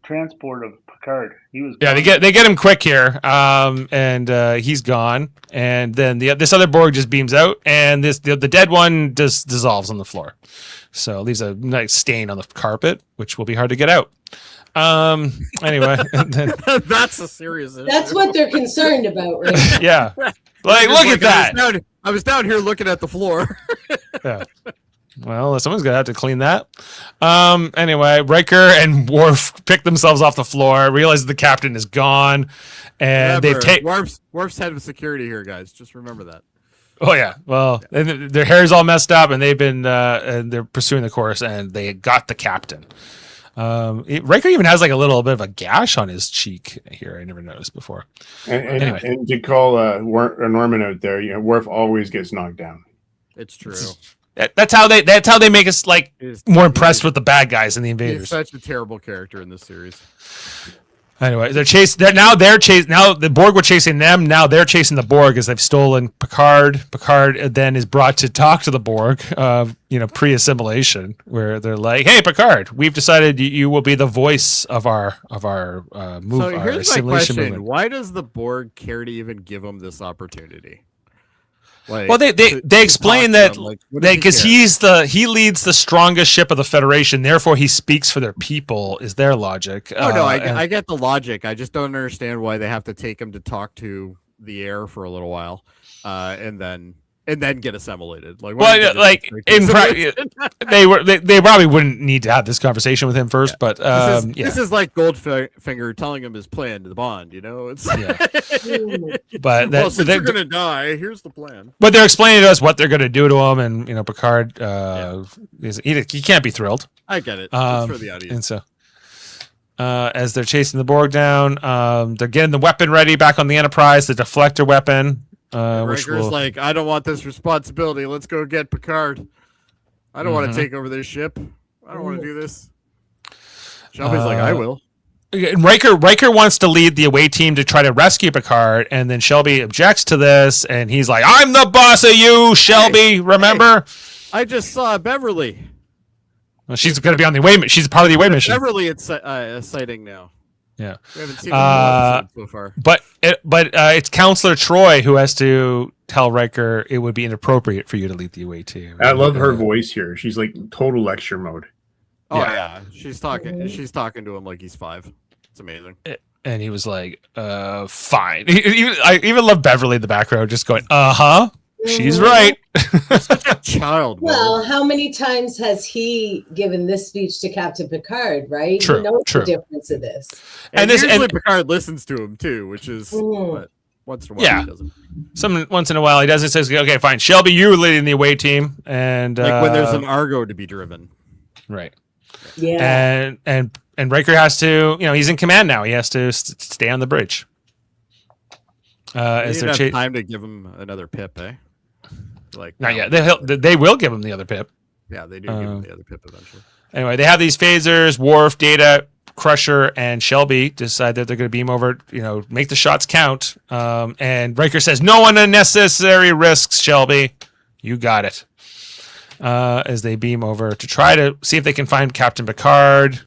transport of Picard. He was. Yeah, they get him quick here, and he's gone, and then this other Borg just beams out, and the dead one just dissolves on the floor, so it leaves a nice stain on the carpet, which will be hard to get out. Anyway, and then, That's a serious issue. That's what they're concerned about, right? yeah, like look at that. I was down here looking at the floor. Yeah. Well, someone's gonna have to clean that. Anyway, Riker and Worf pick themselves off the floor, realize the captain is gone, and they've taken. Worf's head of security here, guys. Just remember that. Oh yeah. Well, and their hair's all messed up, and they've been and they're pursuing the course, and they got the captain. Riker even has like a little bit of a gash on his cheek here. I never noticed before. And to call Norman out there, Worf always gets knocked down. It's true. That's how they make us like more impressed with the bad guys and the He's invaders. such a terrible character in this series. Anyway, they're chasing. Now the Borg were chasing them. Now they're chasing the Borg as they've stolen Picard. Picard then is brought to talk to the Borg, pre-assimilation, where they're like, "Hey, Picard, we've decided you will be the voice of our move, So our here's my assimilation question: movement." why does the Borg care to even give him this opportunity? Like, Well, they explain that because he he leads the strongest ship of the Federation, therefore he speaks for their people. Is their logic? I get the logic. I just don't understand why they have to take him to talk to the air for a little while, and then get assimilated. Like, why don't they just straight to they probably wouldn't need to have this conversation with him first, but this is like Goldfinger telling him his plan to the Bond. It's but well, since you're gonna die, here's the plan. But they're explaining to us what they're gonna do to him, and Picard, he can't be thrilled. I get it. It's for the audience. And so, as they're chasing the Borg down, they're getting the weapon ready back on the Enterprise, the deflector weapon. Riker's like, I don't want this responsibility. Let's go get Picard. I don't want to take over this ship. I don't want to do this. Shelby's like, I will. Riker wants to lead the away team to try to rescue Picard, and then Shelby objects to this, and he's like, I'm the boss of you, Shelby, remember? I just saw Beverly. Well, she's going to be on the away. She's part of the away mission. Beverly, it's a sighting now. Yeah, we haven't seen one so far. But it's Counselor Troy who has to tell Riker it would be inappropriate for you to lead the away team. I love her voice here. She's like total lecture mode. Oh yeah, she's talking. She's talking to him like he's 5. It's amazing. And he was like, "Fine." I even love Beverly in the background, just going, "Uh-huh." She's right. Such a child. Well, how many times has he given this speech to Captain Picard, right? True, he knows true. the difference of this. And usually Picard listens to him too, which is what, once in a while he doesn't. Once in a while he doesn't. Says, "Okay, fine, Shelby, you're leading the away team," and like when there's an Argo to be driven, right? Yeah. And Riker has to, he's in command now. He has to stay on the bridge. They have time to give him another pip, eh? Like not yet. They will give him the other pip. Yeah, they do give him the other pip eventually. Anyway, they have these phasers. Worf, Data, Crusher, and Shelby decide that they're going to beam over. Make the shots count. And Riker says, "No unnecessary risks, Shelby. You got it." As they beam over to try to see if they can find Captain Picard.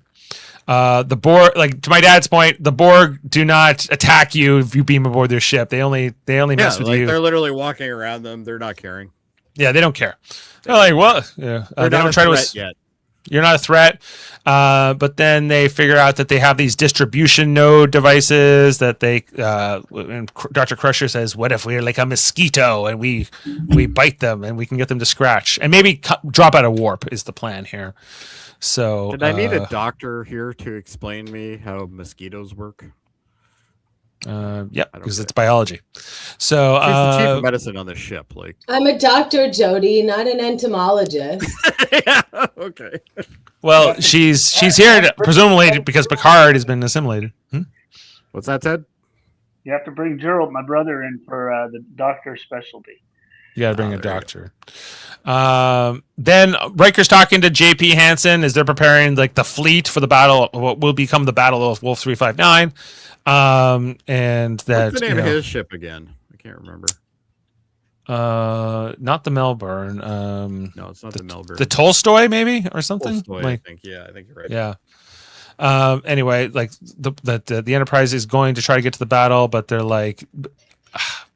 The Borg, like to my dad's point, the Borg do not attack you if you beam aboard their ship. They only mess with you. They're literally walking around them. They're not caring. Yeah, they don't care. They're like, well, yeah. They don't try to yet. You're not a threat. But then they figure out that they have these distribution node devices that they. And Dr. Crusher says, "What if we're like a mosquito and we bite them and we can get them to scratch and maybe drop out of warp?" Is the plan here. So did I need a doctor here to explain me how mosquitoes work? Yeah, because it's biology. So She's the chief of medicine on the ship. Like, I'm a doctor, Jody, not an entomologist. yeah, okay. Well, she's here presumably because Picard has been assimilated. What's that, Ted? You have to bring Gerald, my brother, in for the doctor specialty. You got to bring a doctor. Then Riker's talking to JP Hansen as they're preparing like the fleet for the battle, what will become the Battle of Wolf 359. And that what's the name of his ship again? I can't remember. Not the Melbourne. No, it's not the Melbourne. The Tolstoy, maybe, or something. Tolstoy, like, I think. Yeah, I think you're right. Yeah. Anyway, like the Enterprise is going to try to get to the battle, but they're like,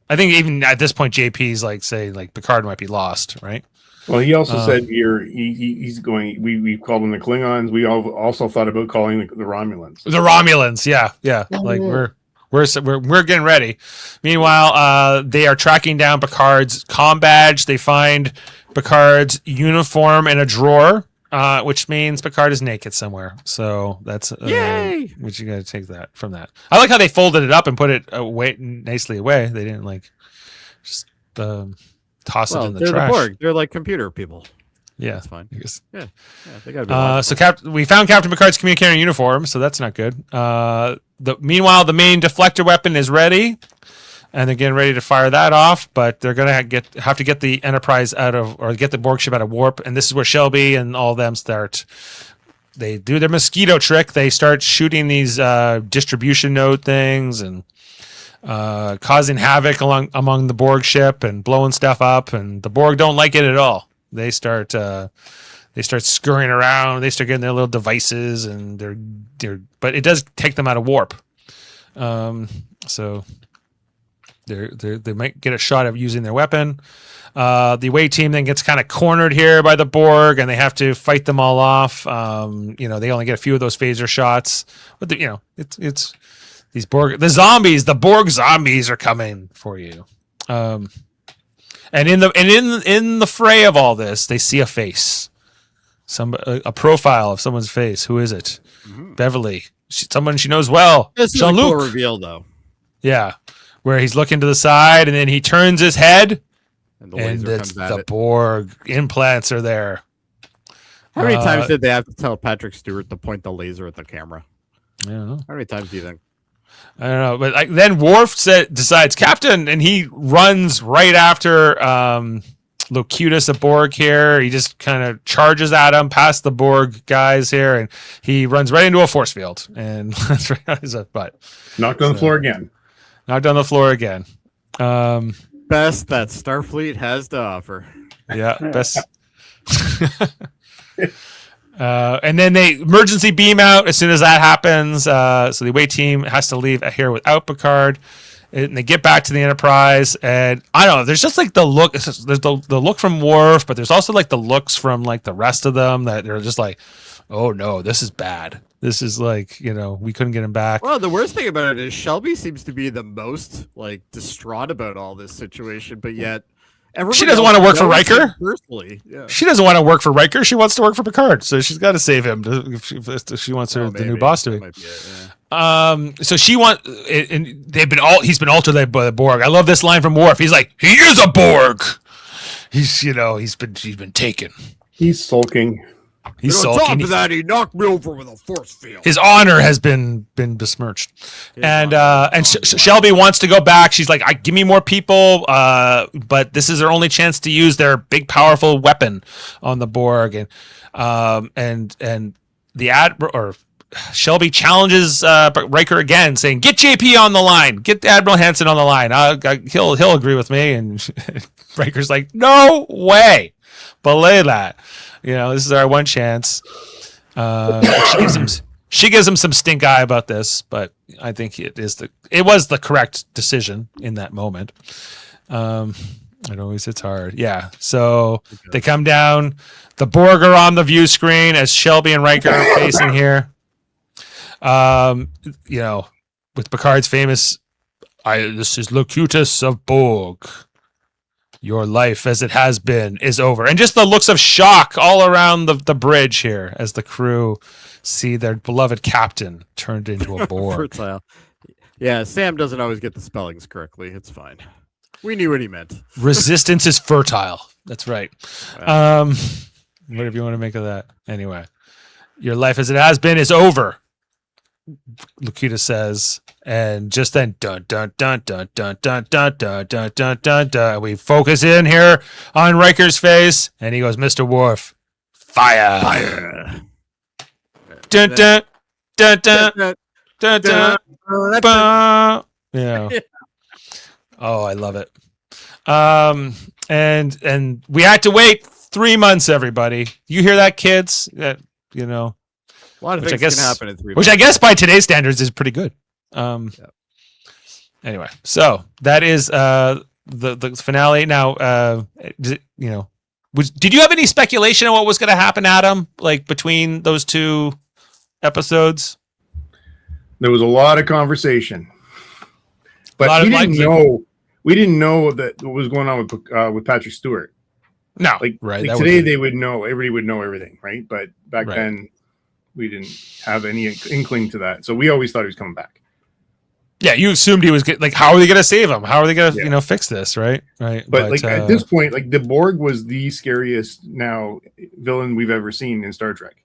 I think even at this point, JP's like saying like Picard might be lost, right? Well, he also said here he's going. We called them the Klingons. We also thought about calling the Romulans. The Romulans, yeah. Like we're getting ready. Meanwhile, they are tracking down Picard's comm badge. They find Picard's uniform in a drawer, which means Picard is naked somewhere. So that's yay! Which you got to take that from that. I like how they folded it up and put it away nicely away. They didn't like just toss it in the trash. They're the Borg. They're like computer people. Yeah, that's fine. Yeah, they gotta be we found Captain Picard's communicator uniform, so that's not good. Meanwhile, the main deflector weapon is ready, and they're getting ready to fire that off. But they're gonna have to get the Enterprise out of, or get the Borg ship out of warp, and this is where Shelby and all of them start. They do their mosquito trick. They start shooting these distribution node things and causing havoc among the Borg ship and blowing stuff up, and the Borg don't like it at all. They start scurrying around. They start getting their little devices, and but it does take them out of warp. So they might get a shot of using their weapon. The away team then gets kind of cornered here by the Borg, and they have to fight them all off. They only get a few of those phaser shots, but it's these Borg, the Borg zombies are coming for you. And in the fray of all this, they see a face, a profile of someone's face. Who is it? Mm-hmm. Beverly, someone she knows well. This is a cool reveal, though. Yeah, where he's looking to the side, and then he turns his head, and the Borg implants are there. How many times did they have to tell Patrick Stewart to point the laser at the camera? I don't know. How many times do you think? I don't know, but then Worf decides Captain, and he runs right after Locutus, a Borg here. He just kind of charges at him past the Borg guys here, and he runs right into a force field, and that's right on his butt. Knocked on the floor again. Knocked on the floor again. Best that Starfleet has to offer. Yeah, best. And then they emergency beam out as soon as that happens. So the away team has to leave here without Picard. And they get back to the Enterprise. And I don't know, there's just like the look. There's the look from Worf, but there's also like the looks from like the rest of them that they're just like, oh no, this is bad. This is like, we couldn't get him back. Well, the worst thing about it is Shelby seems to be the most like distraught about all this situation, but yet she doesn't want to work for Riker. Personally, yeah. She doesn't want to work for Riker. She wants to work for Picard. So she's got to save him if she wants the new boss to be. So she wants, and he's been altered by the Borg. I love this line from Worf. He's like, he is a Borg. He's been taken. He's sulking. He's sulking. On top of that, he knocked me over with a force field. His honor has been besmirched. Shelby wants to go back. She's like, give me more people, but this is their only chance to use their big, powerful weapon on the Borg. And the Shelby challenges Riker again, saying, "Get JP on the line. Get Admiral Hansen on the line. He'll agree with me." And Riker's like, "No way, belay that. This is our one chance." She gives him some stink eye about this, but I think it was the correct decision in that moment. It always hits hard. Yeah. So they come down. The Borg are on the view screen as Shelby and Riker are facing here. With Picard's famous, this is Locutus of Borg. Your life as it has been is over. And just the looks of shock all around the bridge here as the crew see their beloved captain turned into a Borg. Fertile. Yeah, Sam doesn't always get the spellings correctly. It's fine. We knew what he meant. Resistance is fertile. That's right. Whatever you want to make of that. Anyway, your life as it has been is over, Locutus says, and just then, dun dun dun dun dun dun dun dun dun dun dun dun. We focus in here on Riker's face, and he goes, "Mr. Worf, fire!" Fire. Dun dun dun dun dun dun. Yeah. Oh, I love it. And we had to wait 3 months. Everybody, you hear that, kids? A lot of Which things can happen in 3 months. Which I guess by today's standards is pretty good. Anyway, so that is the finale. Now, did you have any speculation on what was going to happen, Adam? Like between those two episodes? There was a lot of conversation, but we didn't know that what was going on with Patrick Stewart. No, like right. Like today they would know. Everybody would know everything, right? But back then, we didn't have any inkling to that. So we always thought he was coming back. Yeah, you assumed he was like, how are they going to save him? How are they going to, fix this? Right. But like at this point, like the Borg was the scariest villain we've ever seen in Star Trek.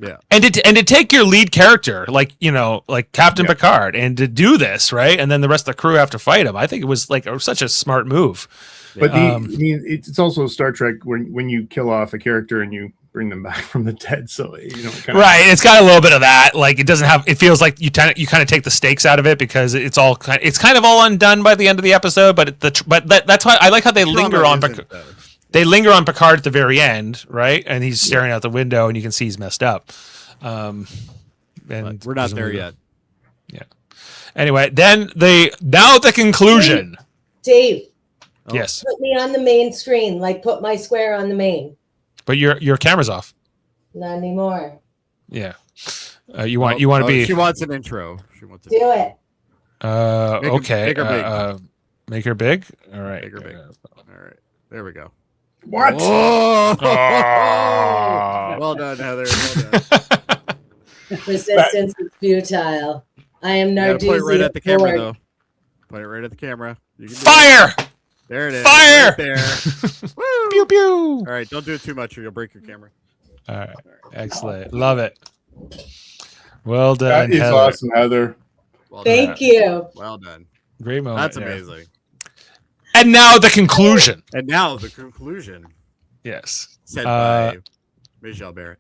Yeah. And to take your lead character, like Captain Picard, and to do this, right? And then the rest of the crew have to fight him. I think it was such a smart move. But it's also Star Trek when you kill off a character and you bring them back from the dead. So it's got a little bit of that. Like it doesn't have. It feels like you kind of take the stakes out of it because it's kind of all undone by the end of the episode. But that's why I like how they linger on. They linger on Picard at the very end, right? And he's staring out the window, and you can see he's messed up. And we're not there yet. Yeah. Anyway, then the conclusion. Dave. Yes. Put me on the main screen. Put my square on the main. But your camera's off. Not anymore. Yeah. You want to be. She wants an intro. Do it. Okay. Make her big. Make her big. All right. Make her big. All right. There we go. What? Oh! Well done, Heather. Well done. Resistance is futile. I am Narduzzi. Put it right at the camera, though. Put it right at the camera. You can Fire! There it is. Fire! Right there. Woo! Pew pew. All right, don't do it too much or you'll break your camera. All right. Excellent. Love it. Well done, That is Heather. awesome, Heather. Well Thank done. you. Well done. Great moment. That's yeah. amazing. And now the conclusion. And now the conclusion. Yes. Said by Michelle Barrett.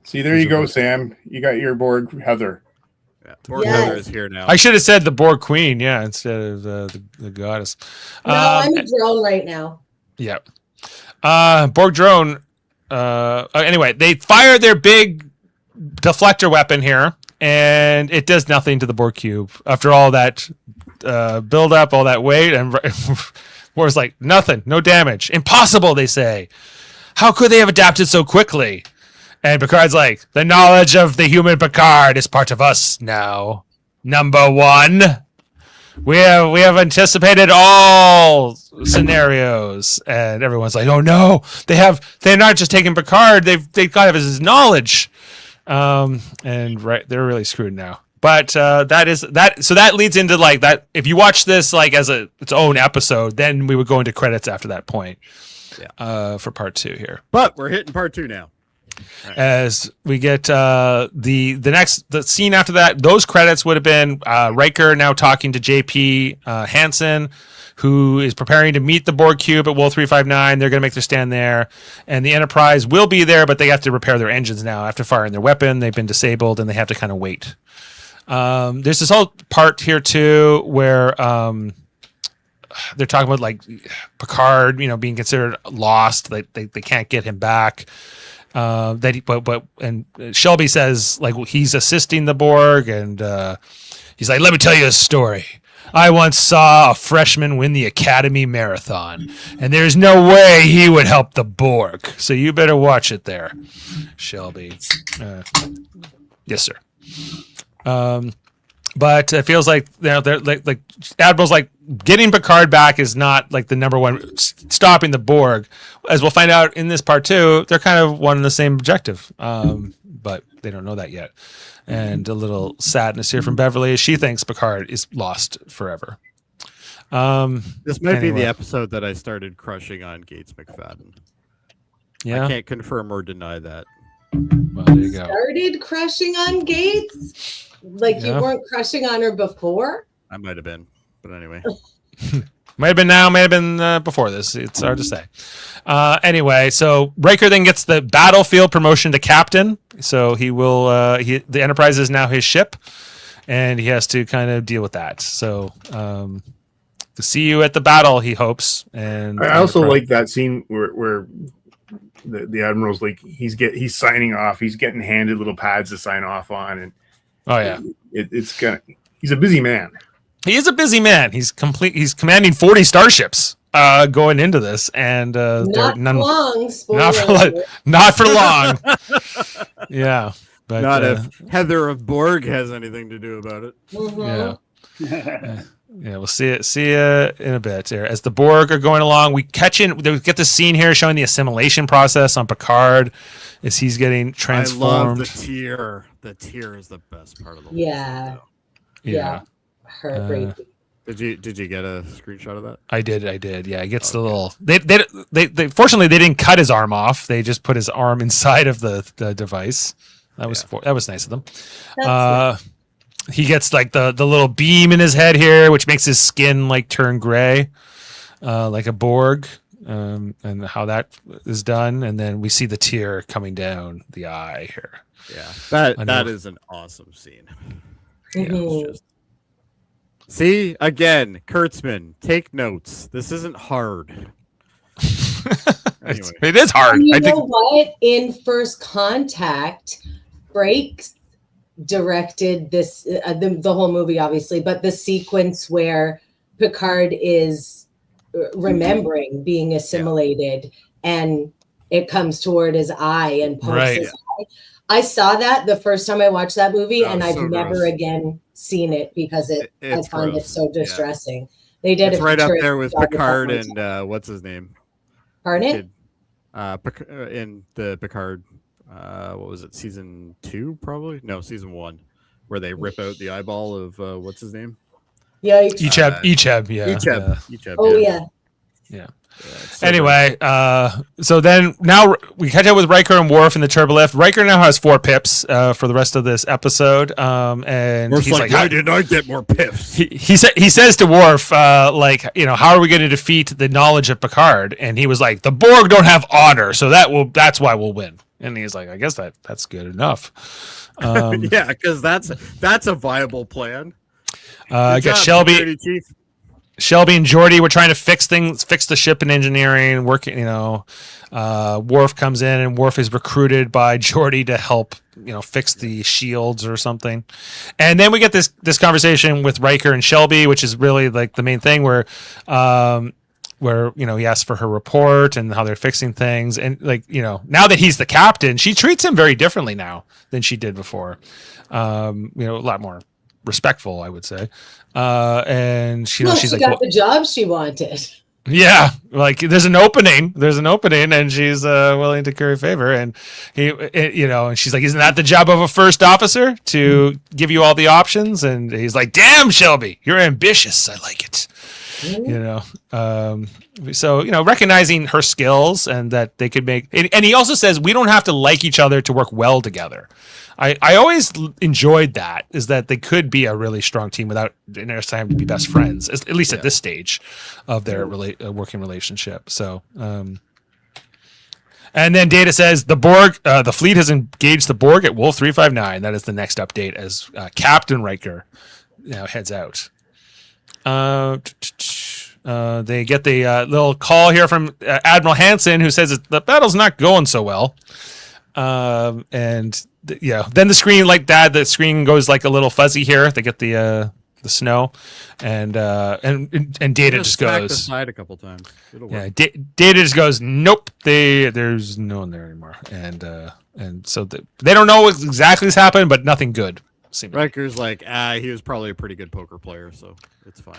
See, there you go, Sam. You got your Borg, Heather. Yeah. Borg Yes. Heather is here now. I should have said the Borg Queen, instead of the goddess. No, I'm a drone right now. Yeah. Borg drone. Anyway, they fire their big deflector weapon here, and it does nothing to the Borg cube. After all that build up, all that weight, and Worf's like, nothing, no damage. Impossible, they say. How could they have adapted so quickly? And Picard's like, the knowledge of the human Picard is part of us now. Number one. We have anticipated all scenarios, and everyone's like, "Oh no, they're not just taking Picard; they've got his knowledge." And they're really screwed now. But that is that. So that leads into that. If you watch this as its own episode, then we would go into credits after that point. Yeah. For part 2 here. But we're hitting part 2 now. Right. As we get the scene after that, those credits would have been Riker now talking to JP Hansen, who is preparing to meet the Borg cube at Wool 359. They're going to make their stand there, and the Enterprise will be there, but they have to repair their engines now after firing their weapon. They've been disabled, and they have to kind of wait. There's this whole part here too where they're talking about Picard, being considered lost. They can't get him back. And Shelby says he's assisting the Borg, and he's like, "Let me tell you a story. I once saw a freshman win the Academy Marathon, and there's no way he would help the Borg. So you better watch it there, Shelby. Yes, sir. But it feels like they're like Admiral's like getting Picard back is not like the number one. Stopping the Borg, as we'll find out in this part 2, they're kind of one and the same objective, but they don't know that yet. And a little sadness here from Beverly as she thinks Picard is lost forever. This might be the episode that I started crushing on Gates McFadden. Yeah, I can't confirm or deny that. Well, there you go. Started crushing on Gates? Like you weren't crushing on her before? I might have been, but anyway. Might have been now, may have been before this. It's hard to say. Anyway, so Riker then gets the battlefield promotion to captain. So he will. The Enterprise is now his ship, and he has to kind of deal with that. So to see you at the battle, he hopes. And I also like that scene where the Admiral's like he's signing off. He's getting handed little pads to sign off on, and he's a busy man. He is a busy man. He's commanding 40 starships going into this, and not for long. Yeah, but not if Heather of Borg has anything to do about it. Mm-hmm. Yeah, we'll see it in a bit here. As the Borg are going along, we get the scene here showing the assimilation process on Picard as he's getting transformed. I love the tear. The tear is the best part of the whole Yeah. Heartbreaking. Did you get a screenshot of that? I did. Yeah, he gets the little. They fortunately they didn't cut his arm off. They just put his arm inside of the device. That was nice of them. Nice. He gets like the little beam in his head here, which makes his skin like turn gray, like a Borg, and how that is done. And then we see the tear coming down the eye here. Yeah, that is an awesome scene. Mm-hmm. See, again, Kurtzman, take notes. This isn't hard. Anyway. It is hard. You know what? In First Contact, Frakes directed this, the whole movie, obviously, but the sequence where Picard is remembering being assimilated and it comes toward his eye and pokes his eye. I saw that the first time I watched that movie, and I've never again seen it because I found it so distressing. Yeah. They did it right up there with Picard and what's his name? Pardon? In the Picard, what was it? Season 2, probably? No, season 1, where they rip out the eyeball of what's his name? Yeah, Icheb. Icheb. Oh yeah. Anyway, so then now we catch up with Riker and Worf in the turbolift. Riker now has 4 pips for the rest of this episode, and Worf's he's like, "Why did I get more pips?" He says to Worf, how are we going to defeat the knowledge of Picard? And he was like, "The Borg don't have honor, so that's why we'll win." And he's like, "I guess that's good enough." Yeah, because that's a viable plan. I got Shelby and Jody were trying to fix the ship in engineering, working, Worf comes in and Worf is recruited by Jody to help, fix the shields or something. And then we get this conversation with Riker and Shelby, which is really like the main thing where he asks for her report and how they're fixing things. And now that he's the captain, she treats him very differently now than she did before. A lot more respectful, I would say. And she like, got the job she wanted. Yeah, like there's an opening, and she's willing to curry favor. And and she's like, "Isn't that the job of a first officer to give you all the options?" And he's like, "Damn, Shelby, you're ambitious. I like it." So recognizing her skills and that they could make, and he also says we don't have to like each other to work well together. I always enjoyed that, is that they could be a really strong team without necessarily having to be best friends, at least at this stage of their working relationship. So, and then Data says the Borg, the fleet has engaged the Borg at Wolf 359. That is the next update as Captain Riker now heads out. They get the little call here from Admiral Hansen, who says the battle's not going so well. Then the screen the screen goes like a little fuzzy here. They get the snow, and Data just back goes. aside a couple times. It'll Yeah, work. Data just goes, nope. There's no one there anymore, and so they don't know what exactly has happened, but nothing good. Riker's like, he was probably a pretty good poker player, so it's fine.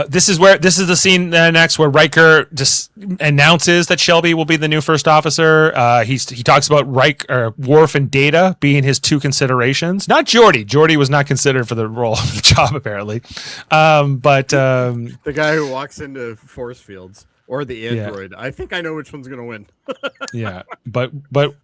This is the scene next where Riker just announces that Shelby will be the new first officer. He talks about Worf and Data being his two considerations, not Jody. Jody was not considered for the role of the job apparently, but the guy who walks into force fields or the android. I think I know which one's gonna win. Yeah, but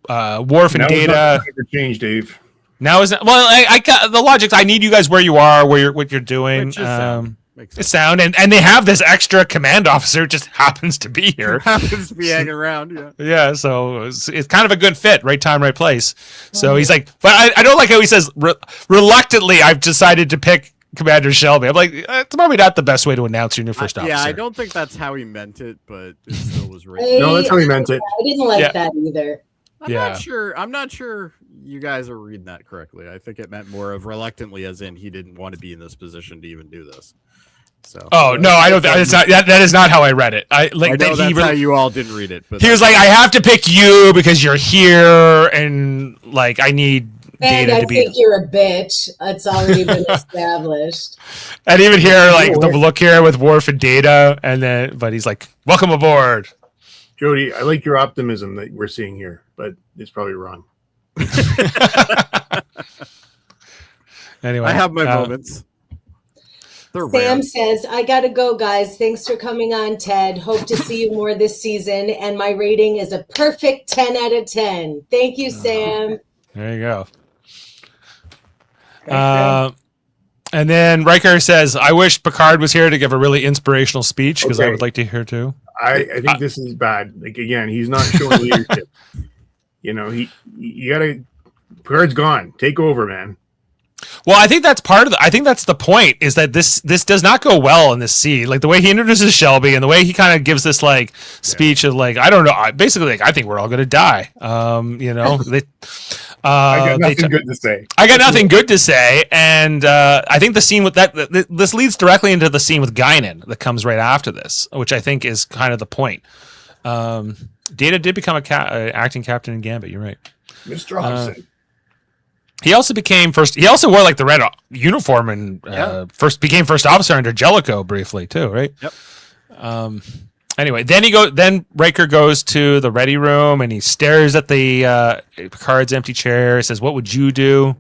Worf and Now Data change, Dave. now is well. I got the logic. I need you guys where you are, what you're doing. Which is sound. It's sound, and they have this extra command officer who just happens to be here. Happens to be hanging around, yeah. Yeah, so it's kind of a good fit, right time, right place. So he's like, but I don't like how he says, reluctantly, I've decided to pick Commander Shelby. I'm like, it's probably not the best way to announce your new first officer. Yeah, I don't think that's how he meant it, but it still was right. No, that's how he meant it. I didn't like that either. I'm not sure you guys are reading that correctly. I think it meant more of reluctantly, as in he didn't want to be in this position to even do this. So. Oh no, I don't. It's not. That is not how I read it. I know that's how you all didn't read it. But he was like, I have to pick you because you're here, and like I need Data to be. I think you're a bitch. It's already been established. And even here, like the look here with Worf and Data, but he's like, welcome aboard. Jody, I like your optimism that we're seeing here, but it's probably wrong. Anyway, I have my moments. Sam says, I gotta go, guys. Thanks for coming on, Ted. Hope to see you more this season. And my rating is a perfect 10 out of 10. Thank you, Sam. There you go. And then Riker says, I wish Picard was here to give a really inspirational speech because I would like to hear too. I think this is bad. Like, again, he's not showing leadership. You gotta, Picard's gone. Take over, man. Well, I think that's I think that's the point, is that this does not go well in this scene. Like the way he introduces Shelby and the way he kind of gives this like speech of like, I don't know, basically like, I think we're all going to die. I got nothing good to say. I got nothing good to say. And I think the scene with this leads directly into the scene with Guinan that comes right after this, which I think is kind of the point. Data did become acting captain in Gambit. You're right. Mr. Hobson. He also became first. He also wore like the red uniform and became first officer under Jellicoe briefly too, right? Yep. Anyway, then Riker goes to the ready room and he stares at the Picard's empty chair. Says, "What would you do?"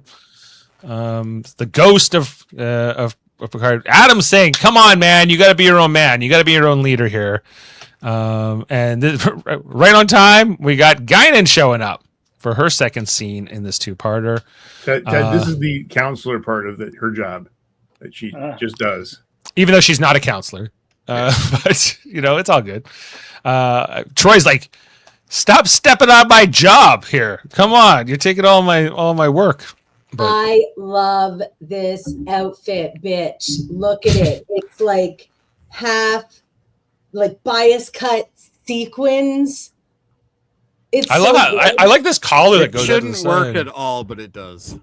The ghost of Picard, Adam's saying, "Come on, man, you got to be your own man. You got to be your own leader here." Right on time, we got Guinan showing up for her second scene in this two-parter. Ted, this is the counselor part of her job that she just does. Even though she's not a counselor. But, it's all good. Troy's like, stop stepping on my job here. Come on. You're taking all my work. But I love this outfit, bitch. Look at it. It's like half, like bias cut sequins. I love that. I like this collar that goes. It shouldn't work at all, but it does.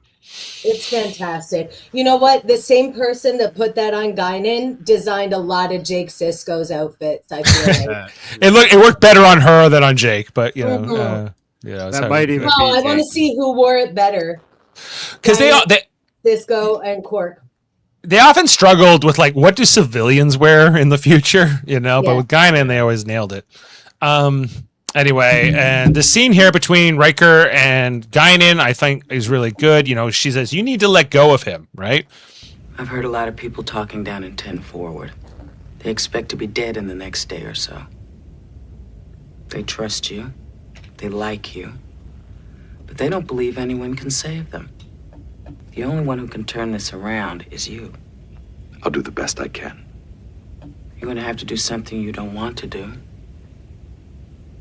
It's fantastic. You know what? The same person that put that on Guinan designed a lot of Jake Sisko's outfits. I feel like it worked better on her than on Jake, but that might even. Well, I want to see who wore it better. Because they Sisko and Quark. They often struggled with like, what do civilians wear in the future? But with Guinan, they always nailed it. Anyway, and the scene here between Riker and Guinan, I think, is really good. She says, you need to let go of him, right? I've heard a lot of people talking down in 10 forward. They expect to be dead in the next day or so. They trust you. They like you. But they don't believe anyone can save them. The only one who can turn this around is you. I'll do the best I can. You're going to have to do something you don't want to do.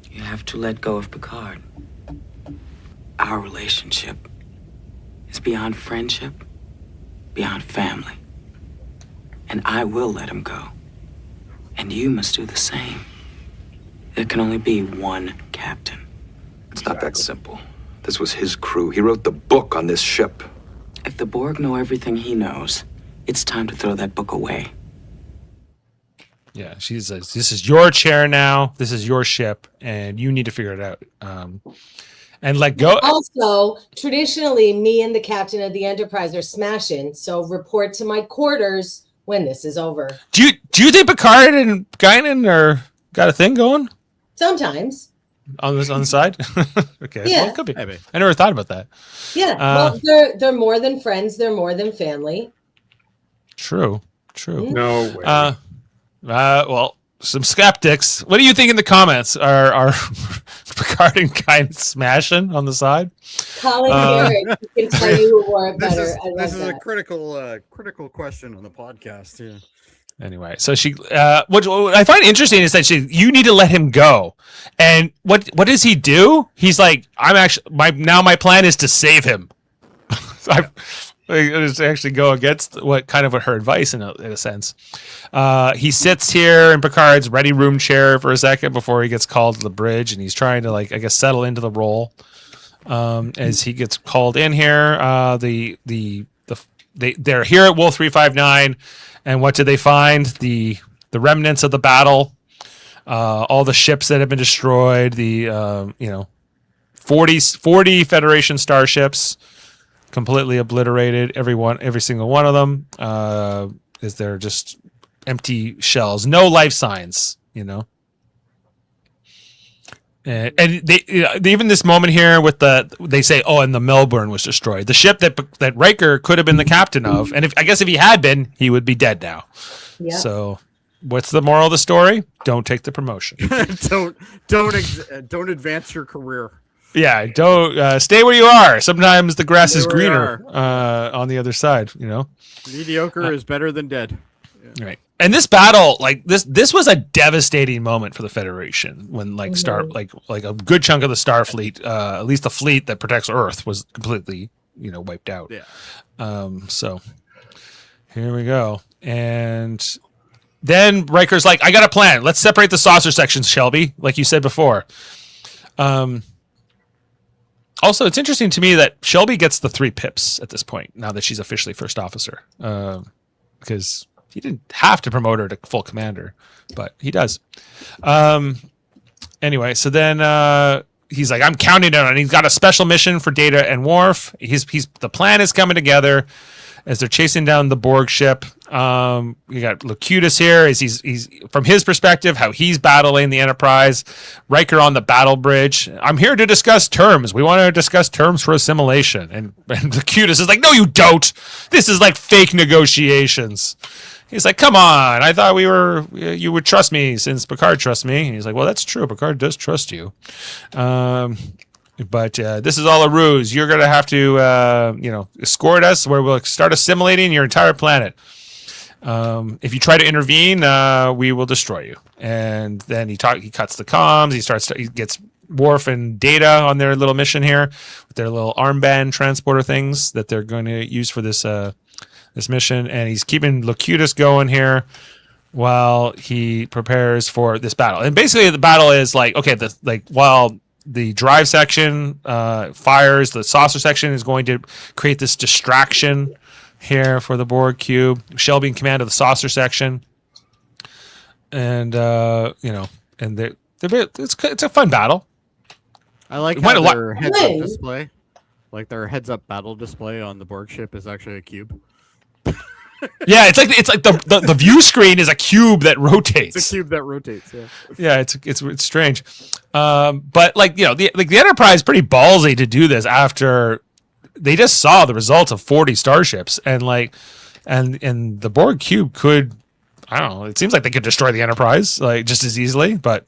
You have to let go of Picard. Our relationship is beyond friendship, beyond family. And I will let him go. And you must do the same. There can only be one captain. It's not that simple. This was his crew. He wrote the book on this ship. If the Borg know everything he knows, it's time to throw that book away. Yeah, she says, "This is your chair now. This is your ship, and you need to figure it out." And let go. Also, traditionally, me and the captain of the Enterprise are smashing. So report to my quarters when this is over. Do you think Picard and Guinan are got a thing going Sometimes. on the side? Okay, Yeah. well, it could be. Maybe. I never thought about that. Yeah. Well, they're more than friends. They're more than family. True. No way. Well, some skeptics. What do you think in the comments? Are Picard and Guinan smashing on the side? Colin Garrett can tell you who wore it better. I love This is a that. critical question on the podcast. Yeah. Anyway, so she, what I find interesting is that you need to let him go. And what does he do? He's like, my plan is to save him. I just actually go against what her advice in a sense. He sits here in Picard's ready room chair for a second before he gets called to the bridge, and he's trying to settle into the role. As he gets called in here, they're here at Wolf 359, and what do they find? The remnants of the battle, all the ships that have been destroyed, the 40 Federation starships completely obliterated, every single one of them. Is there just empty shells, no life signs, And they even this moment here with they say, and the Melbourne was destroyed. The ship that Riker could have been the captain of, and if he had been, he would be dead now. Yeah. So, what's the moral of the story? Don't take the promotion. don't advance your career. Yeah, don't stay where you are. Sometimes the grass is greener on the other side. Mediocre is better than dead. Yeah. Right. And this battle, this was a devastating moment for the Federation when a good chunk of the Starfleet, at least the fleet that protects Earth, was completely wiped out. Yeah. So here we go, and then Riker's like, "I got a plan. Let's separate the saucer sections, Shelby, like you said before." Also, it's interesting to me that Shelby gets the 3 pips at this point, now that she's officially first officer, because he didn't have to promote her to full commander, but he does. Anyway, so then he's like, I'm counting on it. He's got a special mission for Data and Worf. The plan is coming together as they're chasing down the Borg ship. You got Locutus here. He's from his perspective, how he's battling the Enterprise. Riker on the battle bridge. I'm here to discuss terms. We want to discuss terms for assimilation. And Locutus is like, no, you don't. This is like fake negotiations. He's like, come on. I thought you would trust me since Picard trusts me. And he's like, well, that's true. Picard does trust you. But this is all a ruse. You're going to have to, escort us where we'll start assimilating your entire planet. If you try to intervene, we will destroy you. And then he cuts the comms. He gets Worf and Data on their little mission here with their little armband transporter things that they're going to use for this mission. And he's keeping Locutus going here while he prepares for this battle. And basically the battle is while the drive section fires, the saucer section is going to create this distraction here for the Borg cube. Shelby in command of the saucer section, and it's a fun battle. I like how their heads-up display, like their heads-up battle display on the Borg ship, is actually a cube. Yeah, it's like the view screen is a cube that rotates. It's a cube that rotates. Yeah. Yeah, it's strange, but the Enterprise is pretty ballsy to do this after they just saw the results of 40 starships, and the Borg cube could, I don't know, it seems like they could destroy the Enterprise just as easily, but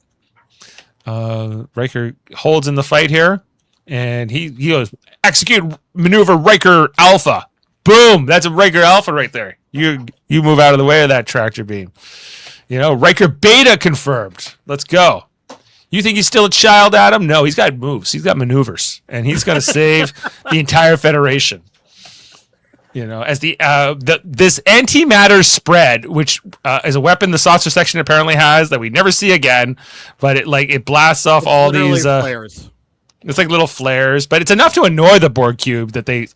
Riker holds in the fight here, and he goes, execute maneuver Riker Alpha. Boom! That's a Riker Alpha right there. You move out of the way of that tractor beam. Riker Beta confirmed. Let's go. You think he's still a child, Adam? No, he's got moves. He's got maneuvers, and he's going to save the entire Federation. As this antimatter spread, which is a weapon the saucer section apparently has that we never see again, but it blasts off all these flares. It's like little flares, but it's enough to annoy the Borg cube that they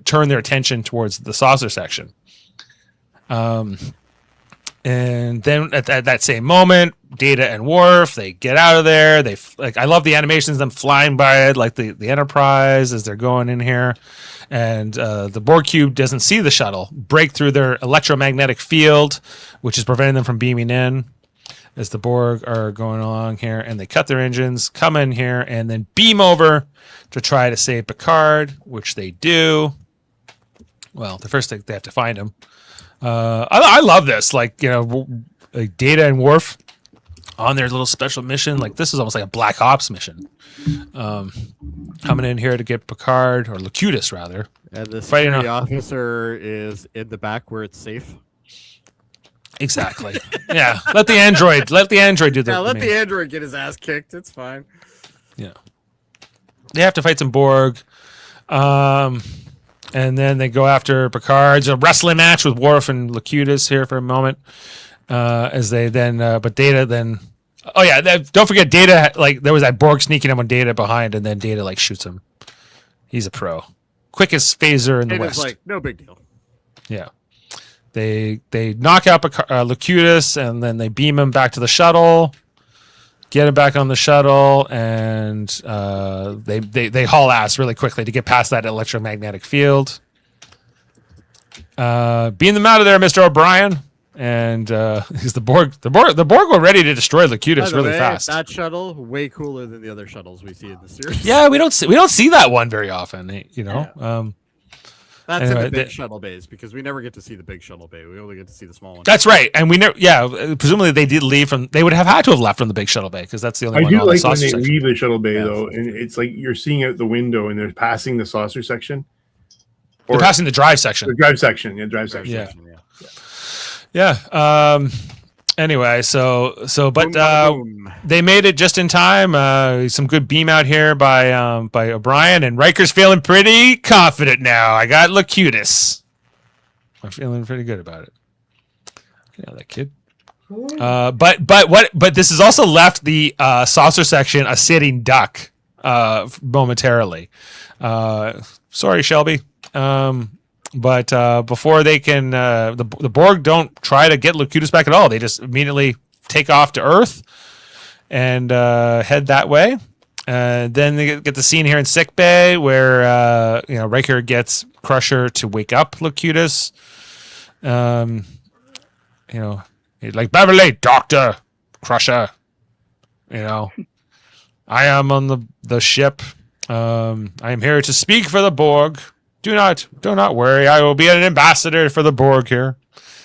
turn their attention towards the saucer section. And then at that same moment, Data and Worf, they get out of there. I love the animations of them flying by it, like the Enterprise as they're going in here. And the Borg cube doesn't see the shuttle break through their electromagnetic field, which is preventing them from beaming in as the Borg are going along here. And they cut their engines, come in here, and then beam over to try to save Picard, which they do. Well, the first thing they have to find him. I love this, like Data and Worf on their little special mission. Like this is almost like a Black Ops mission. Coming in here to get Picard, or Locutus rather. And the Fighting security officer is in the back where it's safe. Exactly. Yeah. Let the android do the. Yeah, let the android get his ass kicked. It's fine. Yeah. They have to fight some Borg. And then they go after Picard. It's a wrestling match with Worf and Locutus here for a moment. As they then, but Data then. Oh yeah, don't forget Data. Like there was that Borg sneaking him on Data behind, and then Data like shoots him. He's a pro, quickest phaser in the Data's West. like, no big deal. Yeah, they knock out Locutus, and then they beam him back to the shuttle. Get him back on the shuttle, and they haul ass really quickly to get past that electromagnetic field. Beam them out of there, Mr. O'Brien. And because the Borg were ready to destroy Locutus really fast. That shuttle way cooler than the other shuttles we see in the series. Yeah, we don't see that one very often. Yeah. That's anyway, in the big shuttle bays because we never get to see the big shuttle bay. We only get to see the small one. That's right, and we never. Yeah, presumably they did leave from. They would have had to have left from the big shuttle bay because that's the only I one. do on like the when they section. leave the shuttle bay though, and it's like you're seeing out the window and they're passing the saucer section. They're passing the drive section. The drive section, yeah, drive section. Yeah. Section, Yeah. Anyway, but boom. they made it just in time. Some good beam out here by O'Brien, and Riker's feeling pretty confident now. I got Locutus. I'm feeling pretty good about it. Yeah, that kid. But this has also left the saucer section a sitting duck momentarily. Sorry, Shelby. But before they can, the Borg don't try to get Locutus back at all. They just immediately take off to Earth and head that way. Then they get the scene here in sickbay where Riker gets Crusher to wake up Locutus. He's like, Beverly, Doctor Crusher. I am on the ship. I am here to speak for the Borg. Do not worry. I will be an ambassador for the Borg here.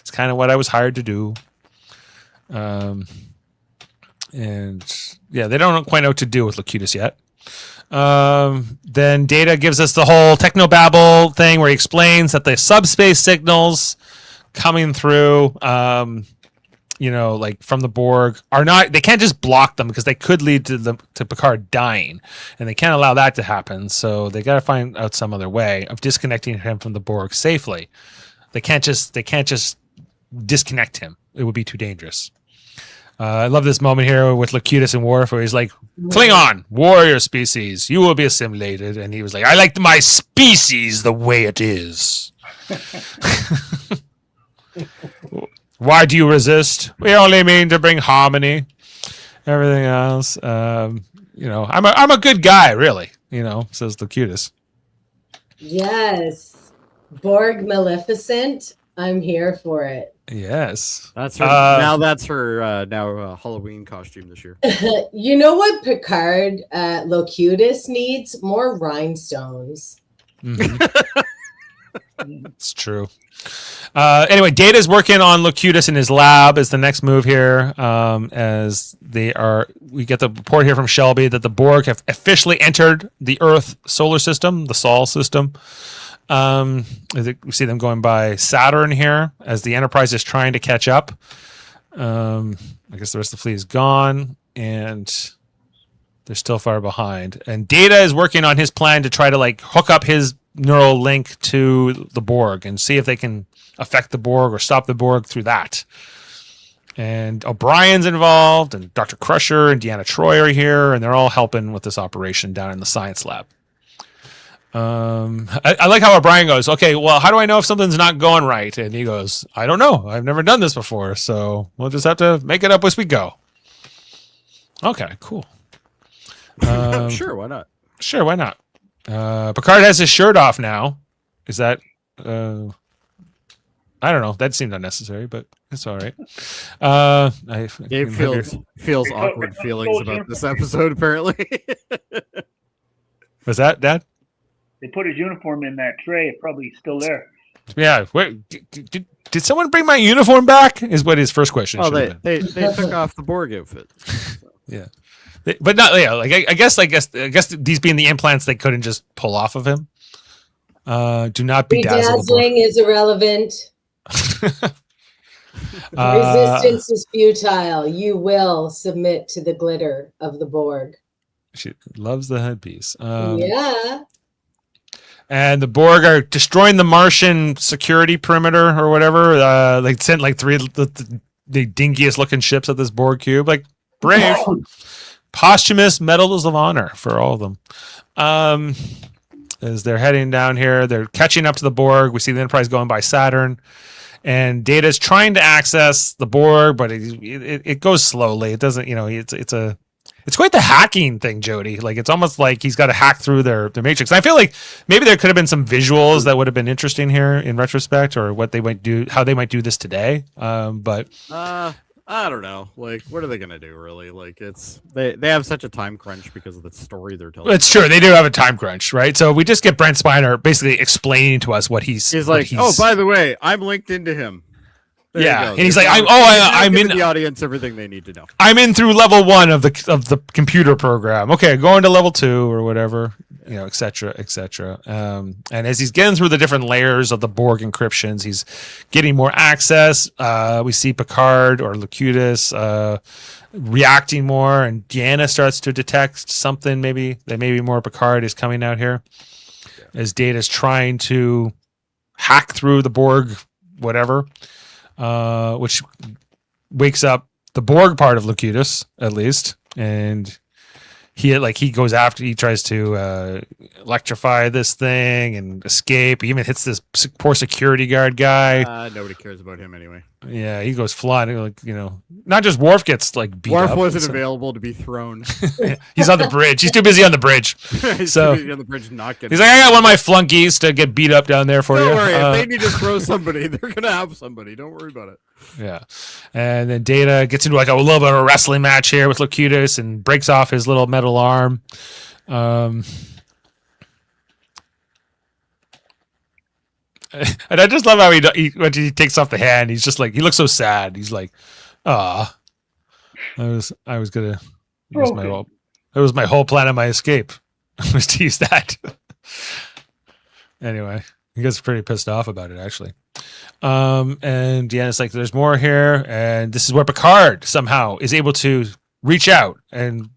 It's kind of what I was hired to do. And yeah, they don't quite know what to do with Locutus yet. Then Data gives us the whole technobabble thing where he explains that the subspace signals coming through, like from the Borg they can't just block them because they could lead to Picard dying, and they can't allow that to happen. So they got to find out some other way of disconnecting him from the Borg safely. They can't just disconnect him. It would be too dangerous. I love this moment here with Locutus and Worf where he's like, Klingon, warrior species, you will be assimilated. And he was like, I like my species the way it is. Why do you resist? We only mean to bring harmony. Everything else, I'm a good guy, really. Says Locutus. Yes, Borg Maleficent. I'm here for it. Yes, That's her. Now that's her Halloween costume this year. You know what Picard Locutus needs? More rhinestones. Mm-hmm. It's true. Anyway, Data's working on Locutus in his lab is the next move here. We get the report here from Shelby that the Borg have officially entered the Earth solar system, the Sol system. We see them going by Saturn here as the Enterprise is trying to catch up. I guess the rest of the fleet is gone, and they're still far behind. And Data is working on his plan to try to hook up his neural link to the Borg and see if they can affect the Borg or stop the Borg through that. And O'Brien's involved, and Dr. Crusher and Deanna Troi are here, and they're all helping with this operation down in the science lab. I like how O'Brien goes, okay, well, how do I know if something's not going right? And he goes, I don't know. I've never done this before, so we'll just have to make it up as we go. Okay, cool. Sure, why not? Sure, why not? Picard has his shirt off now. Is that... I don't know. That seemed unnecessary, but it's all right. Gabe feels awkward feelings about this episode, apparently. Was that, Dad? They put his uniform in that tray. It's probably still there. Yeah. Where, did someone bring my uniform back? Is what his first question should have been. They took off the Borg outfit. So. Yeah. But not, yeah, like I guess these being the implants they couldn't just pull off of him. Do not be Bedazzling is irrelevant. Resistance is futile. You will submit to the glitter of the Borg. She loves the headpiece. Yeah. And the Borg are destroying the Martian security perimeter or whatever. They sent like three the dinkiest looking ships at this Borg cube. Like, brave. Posthumous medals of honor for all of them. As they're heading down here, they're catching up to the Borg. We see the Enterprise going by Saturn. And Data's trying to access the Borg, but it goes slowly. It doesn't, it's quite the hacking thing, Jody. Like, it's almost like he's got to hack through their matrix. And I feel like maybe there could have been some visuals that would have been interesting here in retrospect, or what they might do, how they might do this today. But I don't know. Like, what are they gonna do, really? Like, they have such a time crunch because of the story they're telling. It's true. They do have a time crunch, right? So we just get Brent Spiner basically explaining to us what he's like. Oh, by the way, I'm linked into him. There yeah, and he's like, I'm in the audience everything they need to know. I'm in through level 1 of the computer program. Okay, going to level 2 or whatever, et cetera, et cetera. And as he's getting through the different layers of the Borg encryptions, he's getting more access. We see Picard or Locutus reacting more, and Deanna starts to detect something. Maybe more Picard is coming out here, as Data's trying to hack through the Borg, whatever. Which wakes up the Borg part of Locutus, at least, and he tries to electrify this thing and escape. He even hits this poor security guard guy. Nobody cares about him anyway. Yeah, he goes flying. Like, not just Worf gets like beat up. Worf wasn't available to be thrown. He's on the bridge. He's too busy on the bridge. He's too busy on the bridge, not getting. He's like, I got one of my flunkies to get beat up down there for you. Don't worry. If they need to throw somebody, they're gonna have somebody. Don't worry about it. Yeah, and then Data gets into like a little bit of a wrestling match here with Locutus and breaks off his little metal arm. And I just love how when he takes off the hand, he's just like, he looks so sad. He's like, I was gonna. It was my whole plan of my escape was to use that. Anyway, he gets pretty pissed off about it, actually. And yeah, it's like there's more here, and this is where Picard somehow is able to reach out and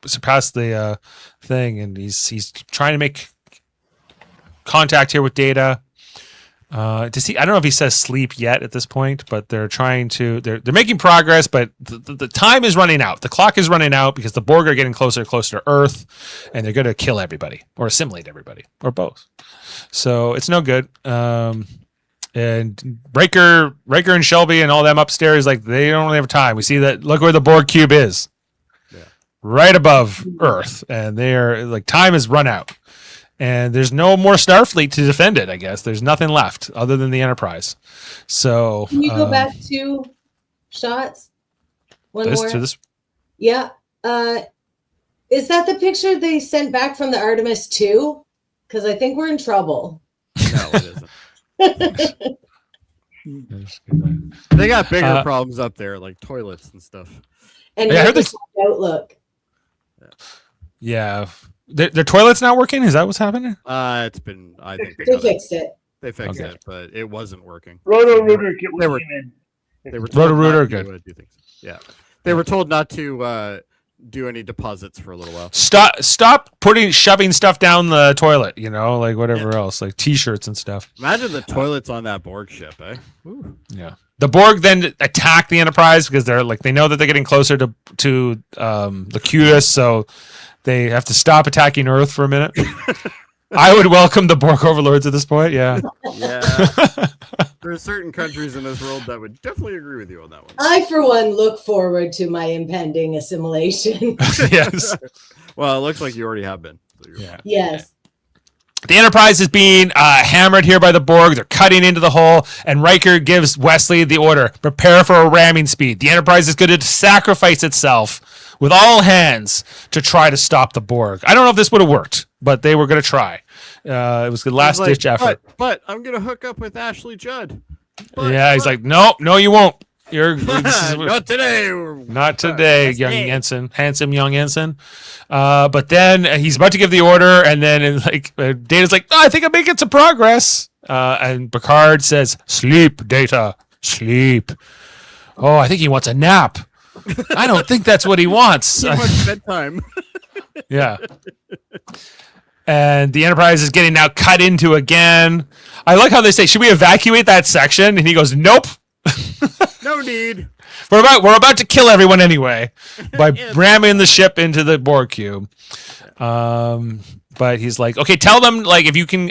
surpass the thing, and he's trying to make contact here with Data. Does he? I don't know if he says sleep yet at this point, but they're trying to. They're making progress, but the time is running out. The clock is running out because the Borg are getting closer and closer to Earth, and they're going to kill everybody or assimilate everybody or both. So it's no good. And Riker and Shelby and all them upstairs, like, they don't really have time. We see that. Look where the Borg cube is, right above Earth, and they are like, time has run out. And there's no more Starfleet to defend it, I guess. There's nothing left other than the Enterprise. So can you go back 2 shots? One more. To this? Yeah. Is that the picture they sent back from the Artemis 2? Because I think we're in trouble. No, it isn't. They got bigger problems up there, like toilets and stuff. And I heard this outlook. Yeah. Their toilet's not working? Is that what's happening? It's been. I think they fixed it. They fixed it, but it wasn't working. Roto-Rooter They were Roto-Rooter good. Do things. Yeah, they were told not to do any deposits for a little while. Stop shoving stuff down the toilet. Like whatever else, like T-shirts and stuff. Imagine the toilets on that Borg ship, eh? Ooh. Yeah. The Borg then attack the Enterprise because they know that they're getting closer to Locutus, so they have to stop attacking Earth for a minute. I would welcome the Borg overlords at this point. Yeah. Yeah. There are certain countries in this world that would definitely agree with you on that one. I, for one, look forward to my impending assimilation. Yes. Well, it looks like you already have been. So Yeah. Yes. The Enterprise is being hammered here by the Borg. They're cutting into the hull, and Riker gives Wesley the order: prepare for a ramming speed. The Enterprise is going to sacrifice itself with all hands to try to stop the Borg. I don't know if this would have worked, but they were going to try. It was the last-ditch effort. But I'm going to hook up with Ashley Judd. He's like, no, you won't. Not today. Not today, young Ensign, handsome young Ensign. But then he's about to give the order, and then Data's like, I think I'm making some progress. And Picard says, "Sleep, Data, sleep." Oh, I think he wants a nap. I don't think that's what he wants. Too much bedtime. Yeah. And the Enterprise is getting now cut into again. I like how they say, "Should we evacuate that section?" And he goes, "Nope." No need. We're about to kill everyone anyway by ramming the ship into the Borg cube. But he's like, okay, tell them if you can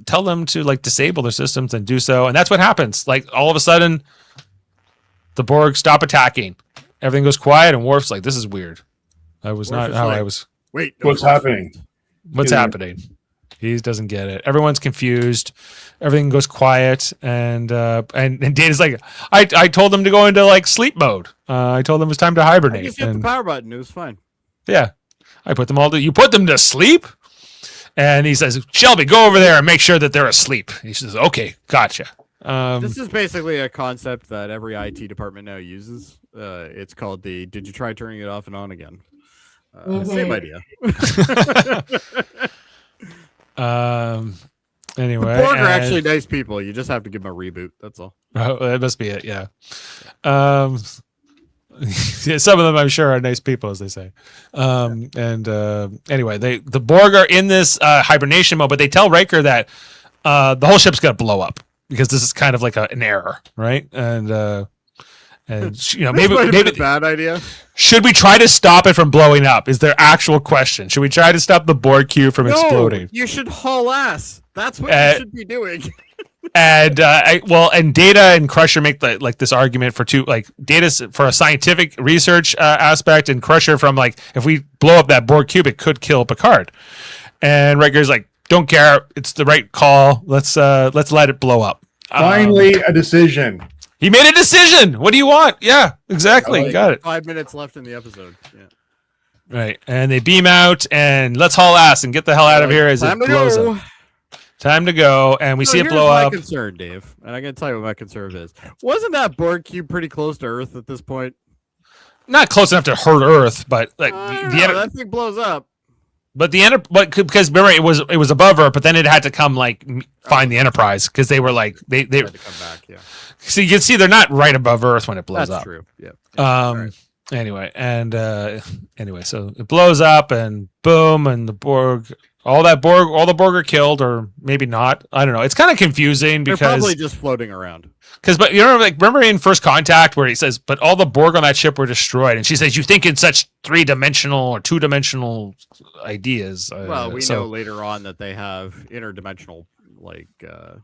tell them to disable their systems and do so. And that's what happens. All of a sudden, the Borg stop attacking. Everything goes quiet, and Worf's like, this is weird. I was not how I was. Wait, What's happening? What's happening? He doesn't get it. Everyone's confused. Everything goes quiet, and Data's like, I told them to go into sleep mode. I told them it was time to I hibernate. just hit the power button. It was fine. Yeah, I put them all to. You put them to sleep, and he says, "Shelby, go over there and make sure that they're asleep." He says, "Okay, gotcha." This is basically a concept that every IT department now uses. It's called the "Did you try turning it off and on again?" Same idea. Anyway, the Borg are actually nice people. You just have to give them a reboot. That's all. Oh, that must be it. Yeah. Yeah, some of them, I'm sure, are nice people, as they say. Anyway, the Borg are in this hibernation mode, but they tell Riker that the whole ship's going to blow up because this is kind of like an error, right? And maybe a bad idea. Should we try to stop it from blowing up? Is their actual question? Should we try to stop the Borg cube from exploding? You should haul ass. That's what you should be doing. And Data and Crusher make this argument for Data's for a scientific research aspect, and Crusher from if we blow up that Borg cube, it could kill Picard. And Riker's like, don't care, it's the right call. Let's let it blow up. Finally, a decision. He made a decision. What do you want? Yeah, exactly. Got it. 5 minutes left in the episode. Yeah. Right, and they beam out, and let's haul ass and get the hell out of here as it blows up. Time to go, and we see it blow up. Here's my concern, Dave, and I'm going to tell you what my concern is. Wasn't that Borg cube pretty close to Earth at this point? Not close enough to hurt Earth, but that thing blows up. But because remember it was above Earth, but then it had to come find the Enterprise because they were they had to come back. Yeah. So you can see they're not right above Earth when it blows up. That's true. Yeah. Right. Anyway, so it blows up and boom, and the Borg. All the Borg are killed, or maybe not. I don't know. It's kind of confusing because they're probably just floating around. But remember in First Contact where he says, "But all the Borg on that ship were destroyed," and she says, "You think in such 3-dimensional or 2-dimensional ideas." Well, we know later on that they have interdimensional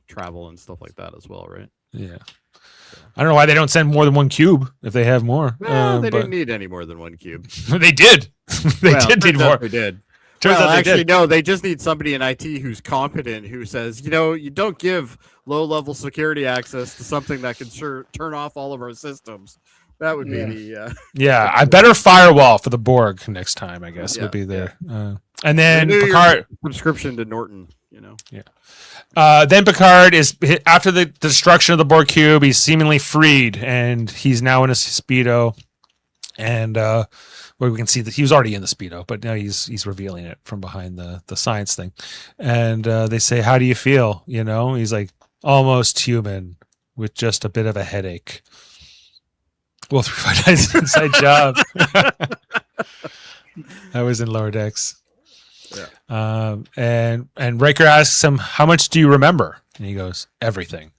travel and stuff like that as well, right? Yeah. I don't know why they don't send more than one cube if they have more. Well, they didn't need any more than one cube. They did. They did need more. They did. Actually, no, they just need somebody in IT who's competent, who says, you don't give low-level security access to something that can turn off all of our systems. That would be the... yeah, I better firewall for the Borg next time, I guess, would be there. And then Picard... Subscription to Norton, Yeah. Then Picard is, after the destruction of the Borg cube, he's seemingly freed, and he's now in a Speedo. And... where we can see that he was already in the Speedo, but now he's revealing it from behind the science thing. And they say, "How do you feel?" He's like, "Almost human with just a bit of a headache." Well, 359's inside job. That was in Lower Decks. Yeah. And Riker asks him, "How much do you remember?" And he goes, "Everything."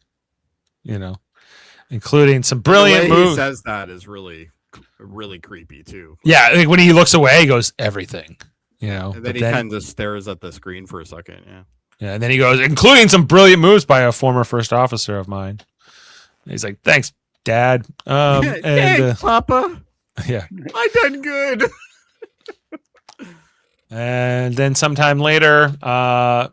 Including some brilliant moves. He says that is really creepy too. Yeah, when he looks away, he goes, "Everything." you know. And then he kind of stares at the screen for a second. Yeah. Yeah, and then he goes, including some brilliant moves by a former first officer of mine. And he's like, "Thanks, Dad." Thanks, Papa. Yeah, I done good. And then sometime later,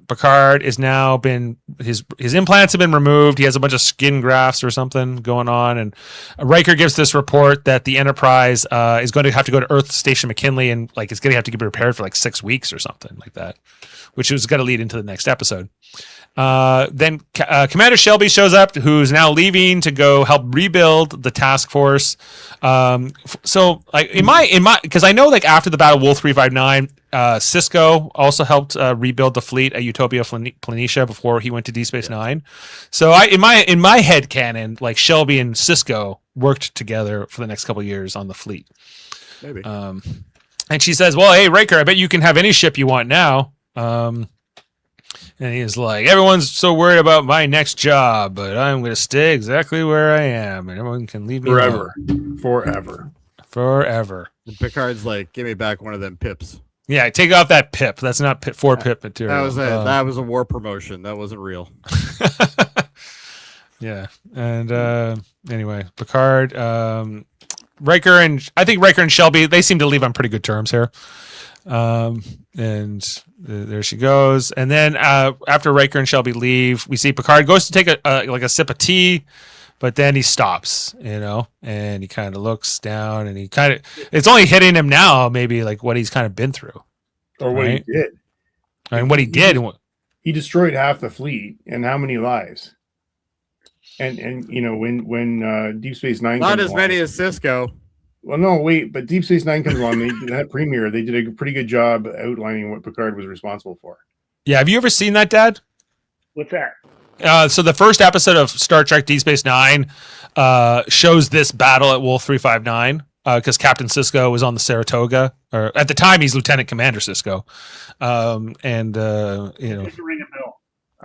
Picard is now been his implants have been removed. He has a bunch of skin grafts or something going on, and Riker gives this report that the Enterprise is going to have to go to Earth Station McKinley, and like it's going to have to get repaired for like 6 weeks or something like that, which is going to lead into the next episode. Then Commander Shelby shows up, who's now leaving to go help rebuild the task force. So like in my because I know like after the Battle of Wolf 359, Sisko also helped rebuild the fleet at Utopia Planitia before he went to Deep Space Nine. So in my head canon, like Shelby and Sisko worked together for the next couple of years on the fleet. Maybe. And she says, "Well, hey Riker, I bet you can have any ship you want now." And he's like, "Everyone's so worried about my next job, but I'm going to stay exactly where I am, and everyone can leave me Forever. alone. Forever. And Picard's like, "Give me back one of them pips." Yeah, take off that pip. That's not pip material. That was a war promotion. That wasn't real. Yeah, and anyway, Picard, Riker, and I think Riker and Shelby, they seem to leave on pretty good terms here. And there she goes. And then after Riker and Shelby leave, we see Picard goes to take a sip of tea, but then he stops, you know, and he kind of looks down, and it's only hitting him now, maybe like what he's kind of been through, Or what right? he did. I mean, what he did. He destroyed half the fleet, and how many lives? And you know when Deep Space Nine Not comes as along, many as Sisko. Well, no, wait, but Deep Space Nine comes along. They did that premiere. They did a pretty good job outlining what Picard was responsible for. Yeah, have you ever seen that, Dad? What's that? So the first episode of Star Trek Deep Space Nine shows this battle at Wolf 359 because Captain Sisko was on the Saratoga, or at the time he's Lieutenant Commander Sisko, and you know, Just to ring a bell.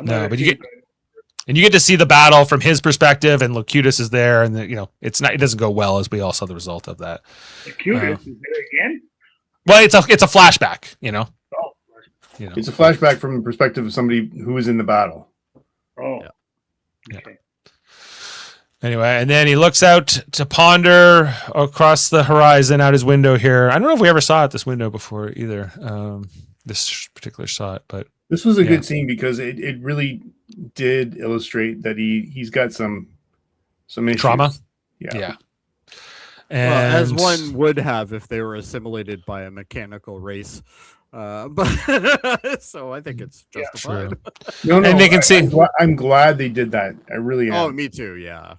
no, but you get to see the battle from his perspective, and Locutus is there, and you know it doesn't go well, as we all saw the result of that. The cutest is there again. Well, it's a flashback, you know. Oh, You know. It's a flashback from the perspective of somebody who was in the battle. oh. Yeah. Okay. Anyway, and then he looks out to ponder across the horizon out his window here. I don't know if we ever saw it this window before either. This particular shot, but This was a good scene because it really did illustrate that he's got some issues. trauma. Yeah. And Well, as one would have if they were assimilated by a mechanical race. But so I think it's justified. No, And they can see- I'm glad they did that. I really am. Oh, me too. Yeah.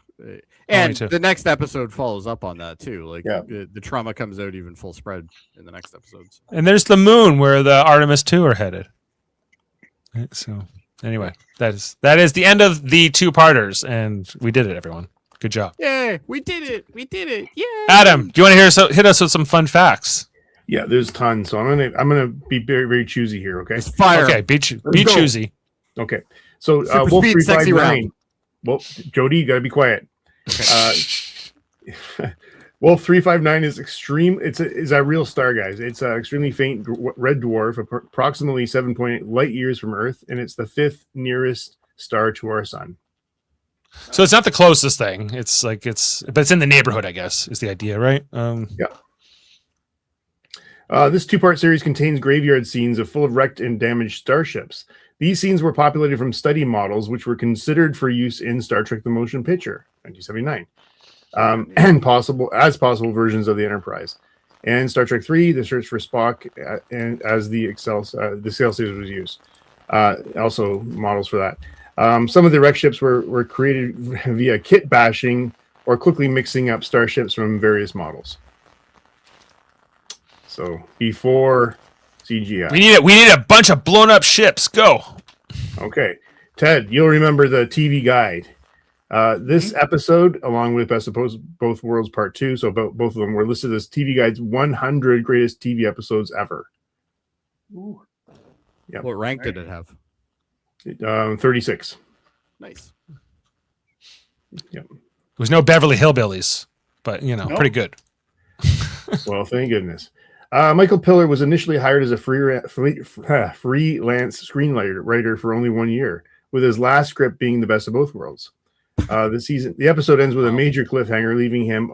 And me too. the next episode follows up on that too. Like Yeah. the trauma comes out even full spread in the next episodes. And there's the moon where the Artemis 2 are headed. Right, so anyway, that is the end of the two-parters, and we did it, everyone. Good job. Yay! We did it! We did it! Yay! Adam, do you want to hit us with some fun facts? Yeah, there's tons. So I'm gonna be very, very choosy here. Okay. It's fire. Okay, be go. choosy. Okay. So Super Wolf speed, sexy 359. Well, Jody, you gotta be quiet. Wolf 359 is extreme. It's a real star, guys. It's an extremely faint red dwarf, approximately 7.8 light years from Earth, and it's the 5th nearest star to our sun. So it's not the closest thing. But it's in the neighborhood, I guess, is the idea, right? This two-part series contains graveyard scenes full of wrecked and damaged starships. These scenes were populated from study models, which were considered for use in Star Trek: The Motion Picture, 1979. And possible versions of the Enterprise, and Star Trek 3, The Search for Spock, and as the Excelsior was used, also models for that. Some of the wreck ships were created via kit bashing or quickly mixing up starships from various models. So before CGI, We need a bunch of blown up ships. Go. okay, Ted, you'll remember the TV guide. This episode, along with Best of Both Worlds Part 2, so both of them were listed as TV Guide's 100 greatest TV episodes ever. Ooh. Yep. What rank did it have? 36. Nice. There was no Beverly Hillbillies, but No. pretty good. Well, thank goodness. Michael Piller was initially hired as a freelance screenwriter for only 1 year, with his last script being The Best of Both Worlds. The episode ends with a major cliffhanger, leaving him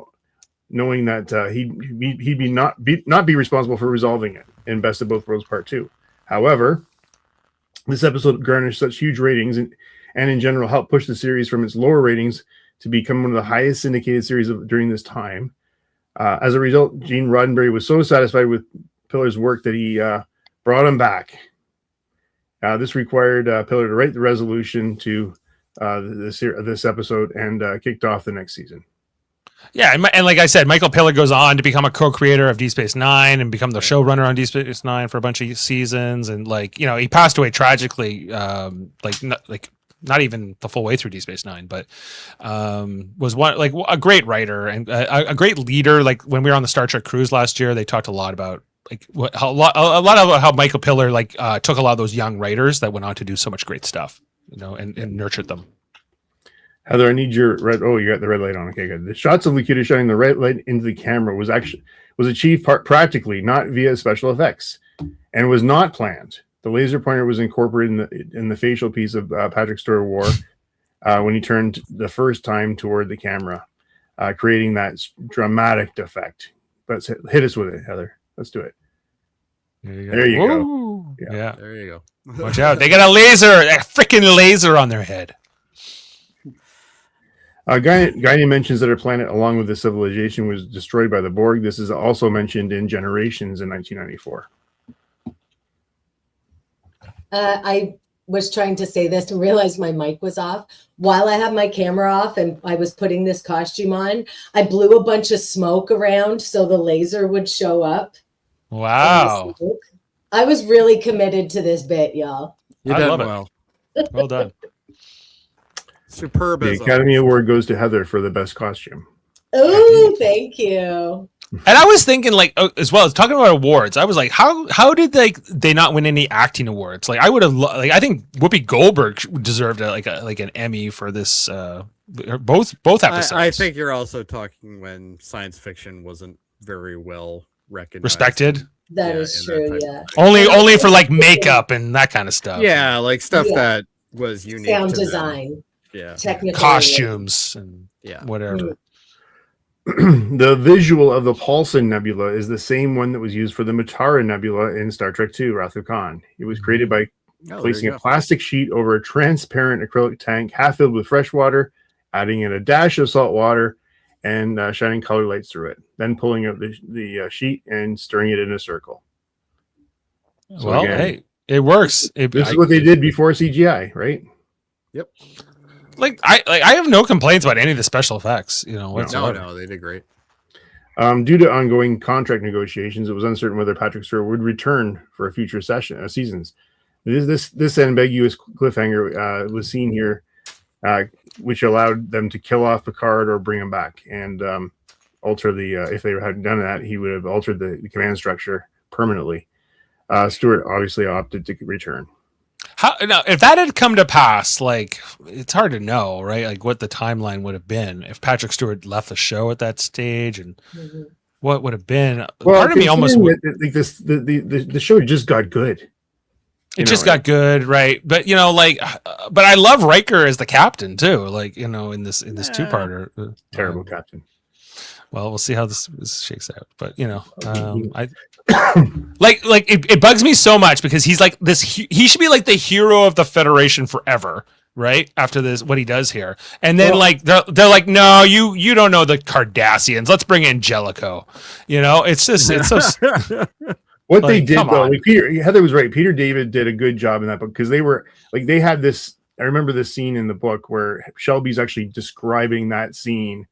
knowing that he'd not be responsible for resolving it in Best of Both Worlds Part 2. However, this episode garnished such huge ratings and in general helped push the series from its lower ratings to become one of the highest syndicated series during this time. As a result, Gene Roddenberry was so satisfied with Pillar's work that he brought him back. This required Pillar to write the resolution to this episode and kicked off the next season. Yeah, and like I said, Michael Piller goes on to become a co-creator of Deep Space Nine and become the showrunner on Deep Space Nine for a bunch of seasons. And he passed away tragically, not even the full way through Deep Space Nine, but was a great writer and a great leader. Like when we were on the Star Trek cruise last year, they talked a lot about a lot of how Michael Piller took a lot of those young writers that went on to do so much great stuff, and nurtured them. Heather, I need your red. Oh, you got the red light on. Okay, good. The shots of Locutus shining the red light into the camera was achieved practically, not via special effects, and was not planned. The laser pointer was incorporated in the facial piece of Patrick Stewart wore when he turned the first time toward the camera, creating that dramatic effect. But hit us with it, Heather. Let's do it. There you go. Yeah. There you go. Watch out. They got a freaking laser on their head. Guinan mentions that her planet, along with the civilization, was destroyed by the Borg. This is also mentioned in Generations in 1994. I was trying to say this and realized my mic was off. While I had my camera off and I was putting this costume on, I blew a bunch of smoke around so the laser would show up. Wow. I was really committed to this bit, y'all. You did well. Well done. Superb. The Academy Award goes to Heather for the best costume. Oh, thank you. And I was thinking, as well as talking about awards, I was like, how did they not win any acting awards? Like, I would have, I think Whoopi Goldberg deserved an Emmy for this. Both episodes. I think you're also talking when science fiction wasn't very well recognized, respected. That is true. Yeah. Only for makeup and that kind of stuff. Yeah, stuff that was unique. Sound to design. Them. Yeah. Technical Costumes and whatever. The visual of the Paulson Nebula is the same one that was used for the Matara Nebula in Star Trek II, Wrath of Khan. It was created by placing a plastic sheet over a transparent acrylic tank half filled with fresh water, adding in a dash of salt water, and shining color lights through it. Then pulling out the sheet and stirring it in a circle. So well, again, hey, it works. This is what they did before CGI, right? Yep. I have no complaints about any of the special effects, whatsoever. No, they did great. Due to ongoing contract negotiations, it was uncertain whether Patrick Stewart would return for a future seasons. This ambiguous cliffhanger was seen here, which allowed them to kill off Picard or bring him back and alter the. If they had done that, he would have altered the command structure permanently. Stewart obviously opted to return. Now, if that had come to pass, it's hard to know, right? What the timeline would have been if Patrick Stewart left the show at that stage, and what would have been. Well, part of me almost the show just got good. It just got good, right? But but I love Riker as the captain too. In this two-parter, terrible captain. Well, we'll see how this shakes out. But I it bugs me so much because he's like this. He should be like the hero of the Federation forever, right? After this, what he does here, and then they're like, no, you don't know the Cardassians. Let's bring in Jellicoe. It's so. What they did though, Heather was right. Peter David did a good job in that book because they had this. I remember this scene in the book where Shelby's actually describing that scene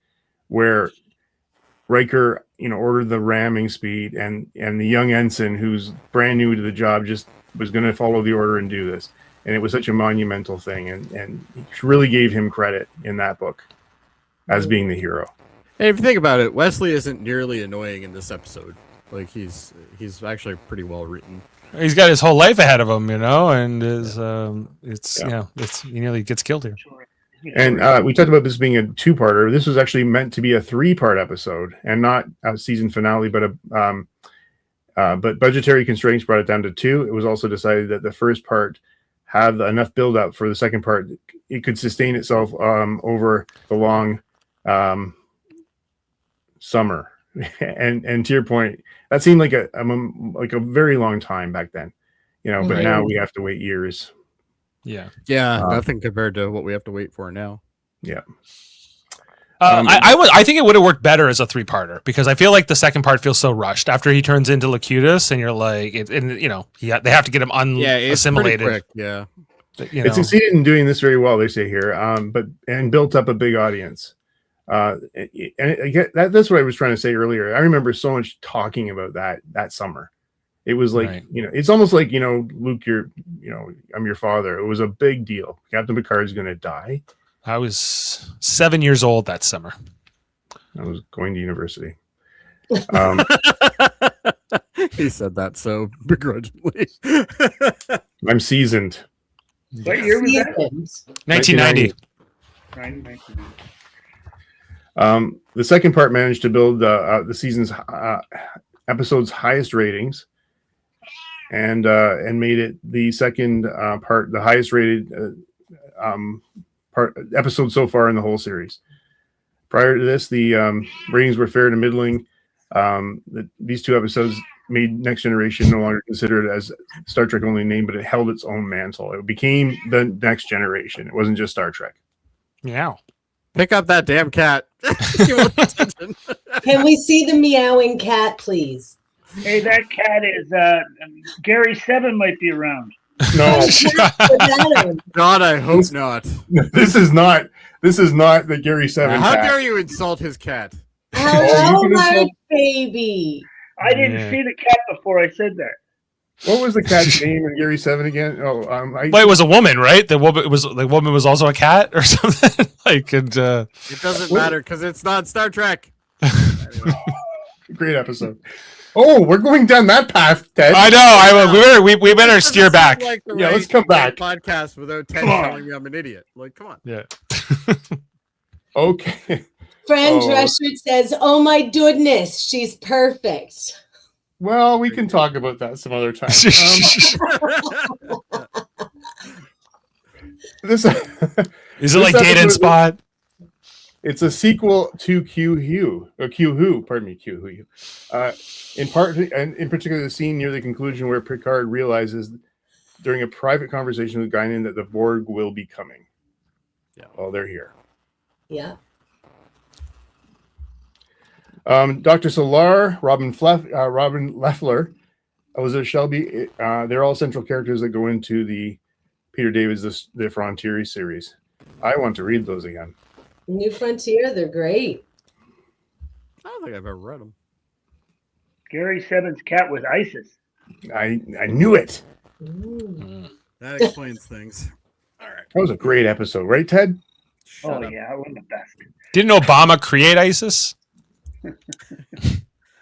where Riker, ordered the ramming speed, and the young ensign who's brand new to the job just was going to follow the order and do this, and it was such a monumental thing, and really gave him credit in that book as being the hero. Hey, if you think about it, Wesley isn't nearly annoying in this episode. He's actually pretty well written. He's got his whole life ahead of him, and he nearly gets killed here. And we talked about this being a two-parter. This was actually meant to be a three-part episode, and not a season finale, but But budgetary constraints brought it down to 2. It was also decided that the first part have enough build up for the second part. It could sustain itself over the long summer. And to your point, that seemed like a very long time back then, but Right. now we have to wait years. Yeah. Nothing compared to what we have to wait for now. Yeah. I think it would have worked better as a 3-parter because I feel like the second part feels so rushed after he turns into Locutus, and you're like, they have to get him assimilated. Quick. Yeah, It succeeded in doing this very well, they say here, and built up a big audience. And that's what I was trying to say earlier. I remember so much talking about that summer. It was like, Right. It's almost like, Luke, I'm your father. It was a big deal. Captain Picard is going to die. I was 7 years old that summer. I was going to university. he said that so begrudgingly. I'm seasoned. What year was that? 1990. 1990. The second part managed to build the season's episode's highest ratings, and made it the second part, the highest rated episode so far in the whole series. Prior to this, the ratings were fair to middling. These 2 episodes made Next Generation no longer considered as Star Trek only name, but it held its own mantle. It became the Next Generation. It wasn't just Star Trek. Meow. Pick up that damn cat. Can we see the meowing cat, please? Hey, that cat is Gary 7 might be around. No, God, I hope not. this is not the Gary 7. How cat. dare you insult his cat? Hello, you can my insult- baby. I didn't see the cat before I said that. What was the cat's name in Gary 7 again? But it was a woman, right? The woman was also a cat or something. It doesn't matter because it's not Star Trek. Great episode. Oh, we're going down that path, Ted. I know. We better steer back. Let's come back. Podcast without Ted telling me I'm an idiot. Like, come on. Yeah. Okay. Fran Drescher says, "Oh my goodness, she's perfect." Well, we can talk about that some other time. This Is it like Data and Spot? It's a sequel to Q Who. In part, and in particular, the scene near the conclusion where Picard realizes during a private conversation with Guinan that the Borg will be coming. Yeah. Well, they're here. Yeah. Dr. Solar, Robin Leffler, Elizabeth Shelby, they're all central characters that go into the Peter David's The Frontier series. I want to read those again. New Frontier, they're great. I don't think I've ever read them. Gary 7's cat was ISIS. I knew it. That explains things. All right. That was a great episode, right, Ted? Shut up. Yeah, I wasn't the best. Didn't Obama create ISIS?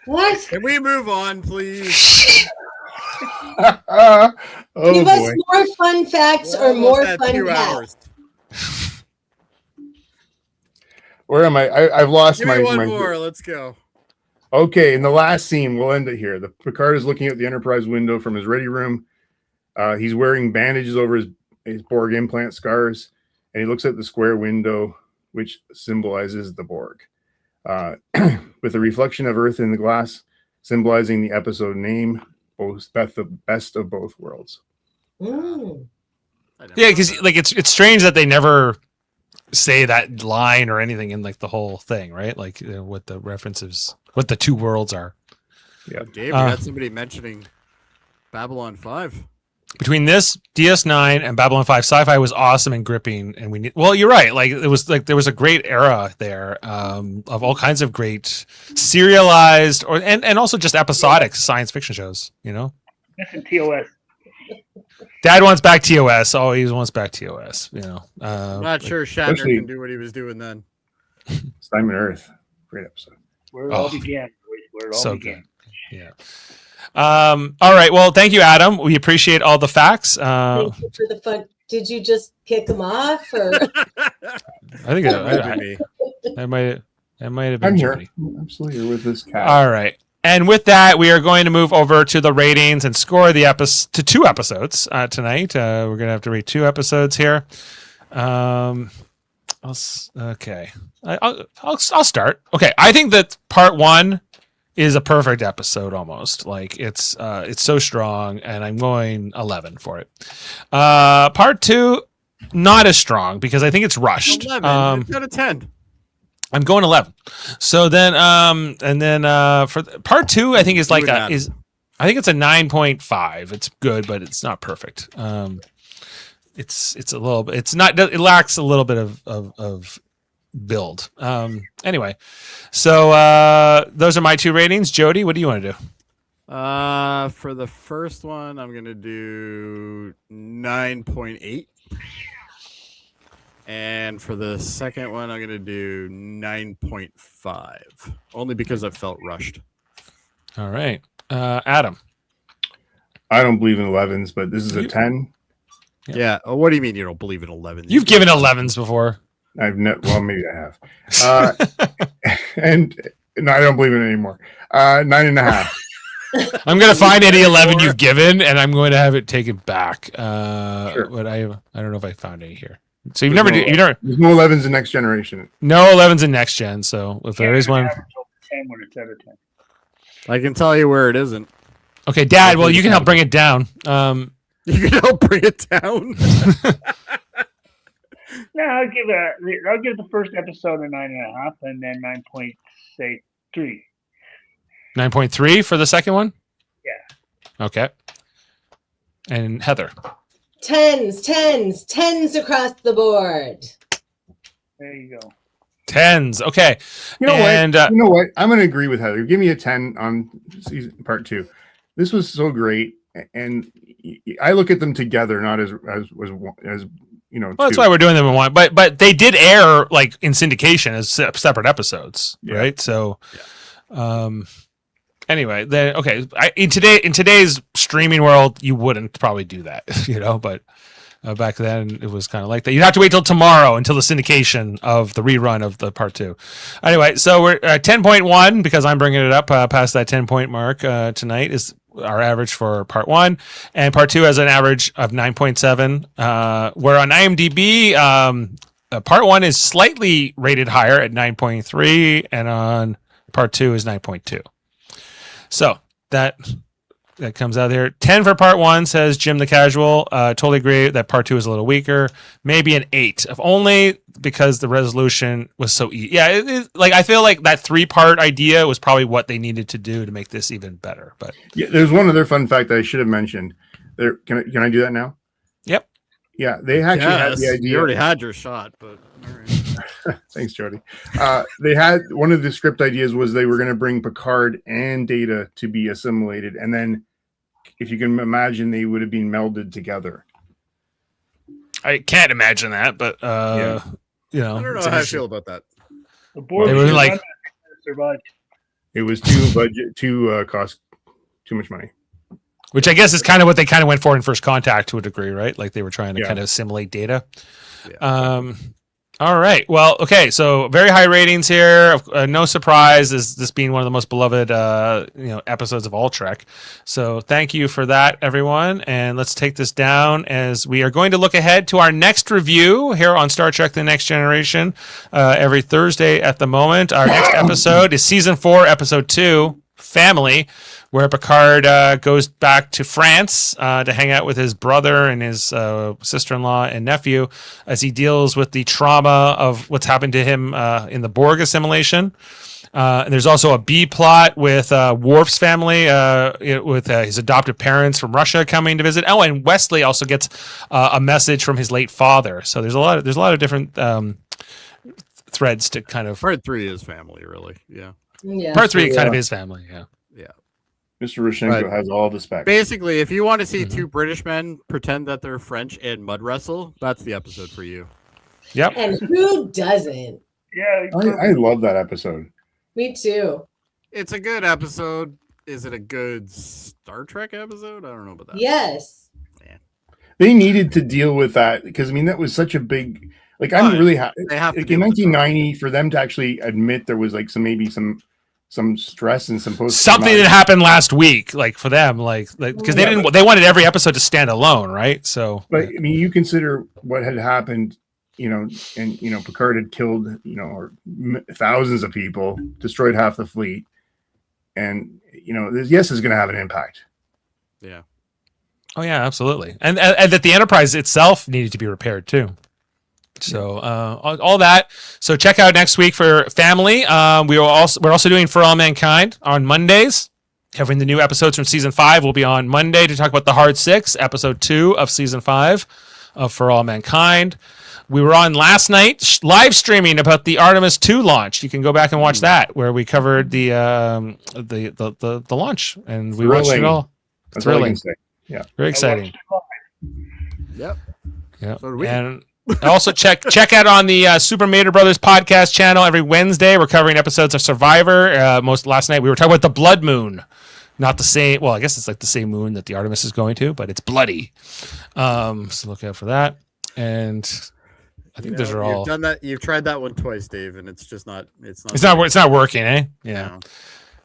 What? Can we move on, please? Oh, Give us boy. more fun facts We're or more almost at fun 2 facts. hours. Where am I? I've lost Give my. me one more. Let's go. Okay, in the last scene, we'll end it here. The Picard is looking out the Enterprise window from his ready room. He's wearing bandages over his Borg implant scars, and he looks at the square window, which symbolizes the Borg, with a reflection of Earth in the glass, symbolizing the episode name, the best of both worlds. Mm. Yeah, because like it's strange that they never say that line or anything in like the whole thing, right? Like what the references, what the 2 worlds are. Yeah, Dave, we had somebody mentioning Babylon 5. Between this DS9 and Babylon 5, sci-fi was awesome and gripping, and you're right. Like it was like there was a great era there of all kinds of great serialized and also just episodic science fiction shows. Listen, TOS. Dad wants back TOS. Always wants back TOS. I'm not sure Shatner especially- can do what he was doing then. Simon Earth, great episode. Where it all began. Where it all So began. good. Yeah. All right. Well, thank you, Adam. We appreciate all the facts. Thank you for the fun. Did you just kick them off, or I think Maybe me. I might have been I'm here. Jody. I'm absolutely here with this cat. All right. And with that, we are going to move over to the ratings and score the to 2 episodes tonight. We're going to have to rate 2 episodes here. I'll start. Okay, I think that part 1 is a perfect episode almost. Like it's so strong, and I'm going 11 for it. Part 2, not as strong because I think it's rushed. 11 out of 10. I'm going 11. So then, for part 2, I think is like I think it's a 9.5. It's good, but it's not perfect. It's a little bit. It's not. It lacks a little bit of build. Anyway, so those are my 2 ratings. Jody, what do you want to do? For the first one, I'm gonna do 9.8. And for the second one, I'm going to do 9.5, only because I felt rushed. All right. Adam. I don't believe in 11s, but this is a 10. Yeah. Oh, what do you mean you don't believe in 11? You've given 11s before. Well, maybe I have. And no, I don't believe in it anymore. 9.5. I'm going to find any 11 you've given, and I'm going to have it taken back. Sure. But I don't know if I found any here. So There's no 11s in Next Generation. No 11s in Next Gen. So if there is one, 10 when it's out of 10. I can tell you where it isn't. Okay, Dad. Well, you can help bring it down. You can help bring it down. No, I'll give the first episode a 9.5, and then 9.3. 9.3 for the second one. Yeah. Okay. And Heather. 10s across the board. There you go. 10s. Okay. You know what? I'm going to agree with Heather. Give me a 10 on season part 2. This was so great, and I look at them together, not as you know. Well, that's why we're doing them in one. But they did air like in syndication as separate episodes, right? So, anyway, in today's streaming world, you wouldn't probably do that, but back then it was kind of like that. You'd have to wait till tomorrow until the syndication of the rerun of the part 2. Anyway, so we're at 10.1 because I'm bringing it up past that 10-point mark tonight is our average for part 1, and part 2 has an average of 9.7. Where on IMDb, part 1 is slightly rated higher at 9.3, and on part 2 is 9.2. So that comes out there. 10 for part 1, says Jim the Casual. Totally agree that part 2 is a little weaker. Maybe an 8, if only because the resolution was so easy. Yeah, I feel like that 3-part idea was probably what they needed to do to make this even better. But yeah, there's one other fun fact that I should have mentioned. There, can I do that now? Yep. Yeah, they actually had the idea. You already had your shot, but all right. Thanks, Jody. They had one of the script ideas was they were going to bring Picard and Data to be assimilated, and then, if you can imagine, they would have been melded together. I can't imagine that, but I don't know how I feel about that. The Borg survived. It was too cost too much money. Which I guess is kind of what they kind of went for in First Contact to a degree, right? Like they were trying to kind of assimilate Data. Yeah. All right. Well, okay. So very high ratings here. No surprise, this being one of the most beloved, episodes of all Trek. So thank you for that, everyone. And let's take this down as we are going to look ahead to our next review here on Star Trek: The Next Generation every Thursday at the moment. Our next episode is season 4, episode 2, Family, where Picard goes back to France to hang out with his brother and his sister-in-law and nephew as he deals with the trauma of what's happened to him in the Borg assimilation. And there's also a B plot with Worf's family, with his adoptive parents from Russia coming to visit. Oh, and Wesley also gets a message from his late father. So there's a lot of different threads to kind of. Part 3 is family, really. Yeah. Part 3 kind of is family. Yeah. Mr. Rishenko has all the specs. Basically, if you want to see 2 British men pretend that they're French and mud wrestle, that's the episode for you. Yep. And who doesn't? Yeah. I love that episode. Me too. It's a good episode. Is it a good Star Trek episode? I don't know about that. Yes. They needed to deal with that because that was such a big. I'm really happy. They have to in 1990 for them to actually admit there was some some stress and some post something that happened last week, like for them, like because they wanted every episode to stand alone, right? So, but I mean, you consider what had happened, and Picard had killed, thousands of people, destroyed half the fleet, and this is going to have an impact. Yeah. Oh yeah, absolutely, and that the Enterprise itself needed to be repaired too. So all that. So check out next week for Family. We're also doing For All Mankind on Mondays, covering the new episodes from season 5. We'll be on Monday to talk about the Hard 6, episode 2 of season 5 of For All Mankind. We were on last night live streaming about the Artemis 2 launch. You can go back and watch that, where we covered the launch, and we watched it all. That's all I can Thrilling. say. Yeah, Very exciting. Yep. Yeah. So do we. And also check out on the Super Mater Brothers podcast channel every Wednesday. We're covering episodes of Survivor. Last night we were talking about the Blood Moon. Not the same. Well, I guess it's like the same moon that the Artemis is going to, but it's bloody. So look out for that. And I think those are all. You've done that. You've tried that one twice, Dave, and it's just not. It's not working, eh? Yeah. No.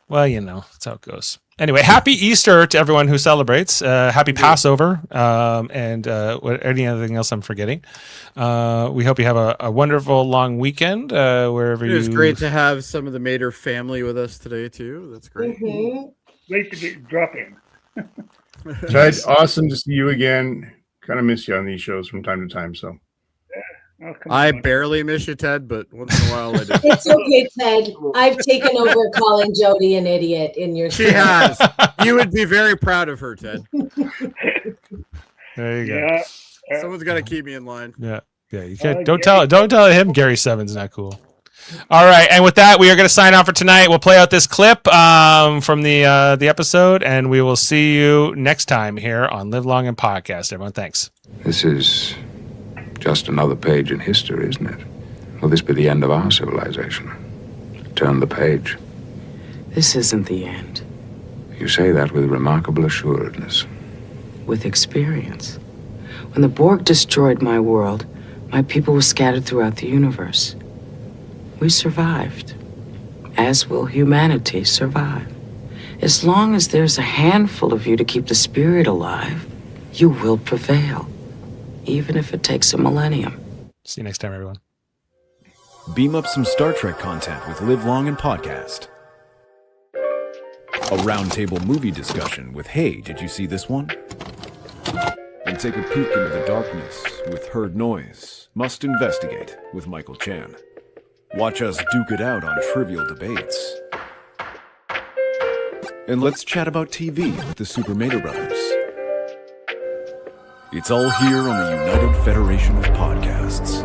Well, that's how it goes. Anyway, happy Easter to everyone who celebrates. Happy Passover, and anything else I'm forgetting. We hope you have a wonderful long weekend wherever you. It was great to have some of the Mater family with us today too. That's great. Mm-hmm. Great to drop in. Ted, awesome to see you again. Kind of miss you on these shows from time to time. So Oh, come I on. barely miss you, Ted, but once in a while I do. It's okay, Ted. I've taken over calling Jody an idiot in your. She has. You would be very proud of her, Ted. There you go. Yeah. Someone's got to keep me in line. Yeah. You can't. Don't tell him Gary Seven's not cool. All right, and with that, we are going to sign off for tonight. We'll play out this clip from the episode, and we will see you next time here on Live Long and Podcast. Everyone, thanks. This is just another page in history, isn't it? Will this be the end of our civilization? Turn the page. This isn't the end. You say that with remarkable assuredness. With experience. When the Borg destroyed my world, my people were scattered throughout the universe. We survived. As will humanity survive. As long as there's a handful of you to keep the spirit alive, you will prevail. Even if it takes a millennium. See you next time, everyone. Beam up some Star Trek content with Live Long and Podcast. A roundtable movie discussion with Hey, did you see this one? And take a peek into the darkness with Heard Noise. Must Investigate with Michael Chan. Watch us duke it out on trivial debates. And let's chat about TV with the Super Mater Brothers. It's all here on the United Federation of Podcasts.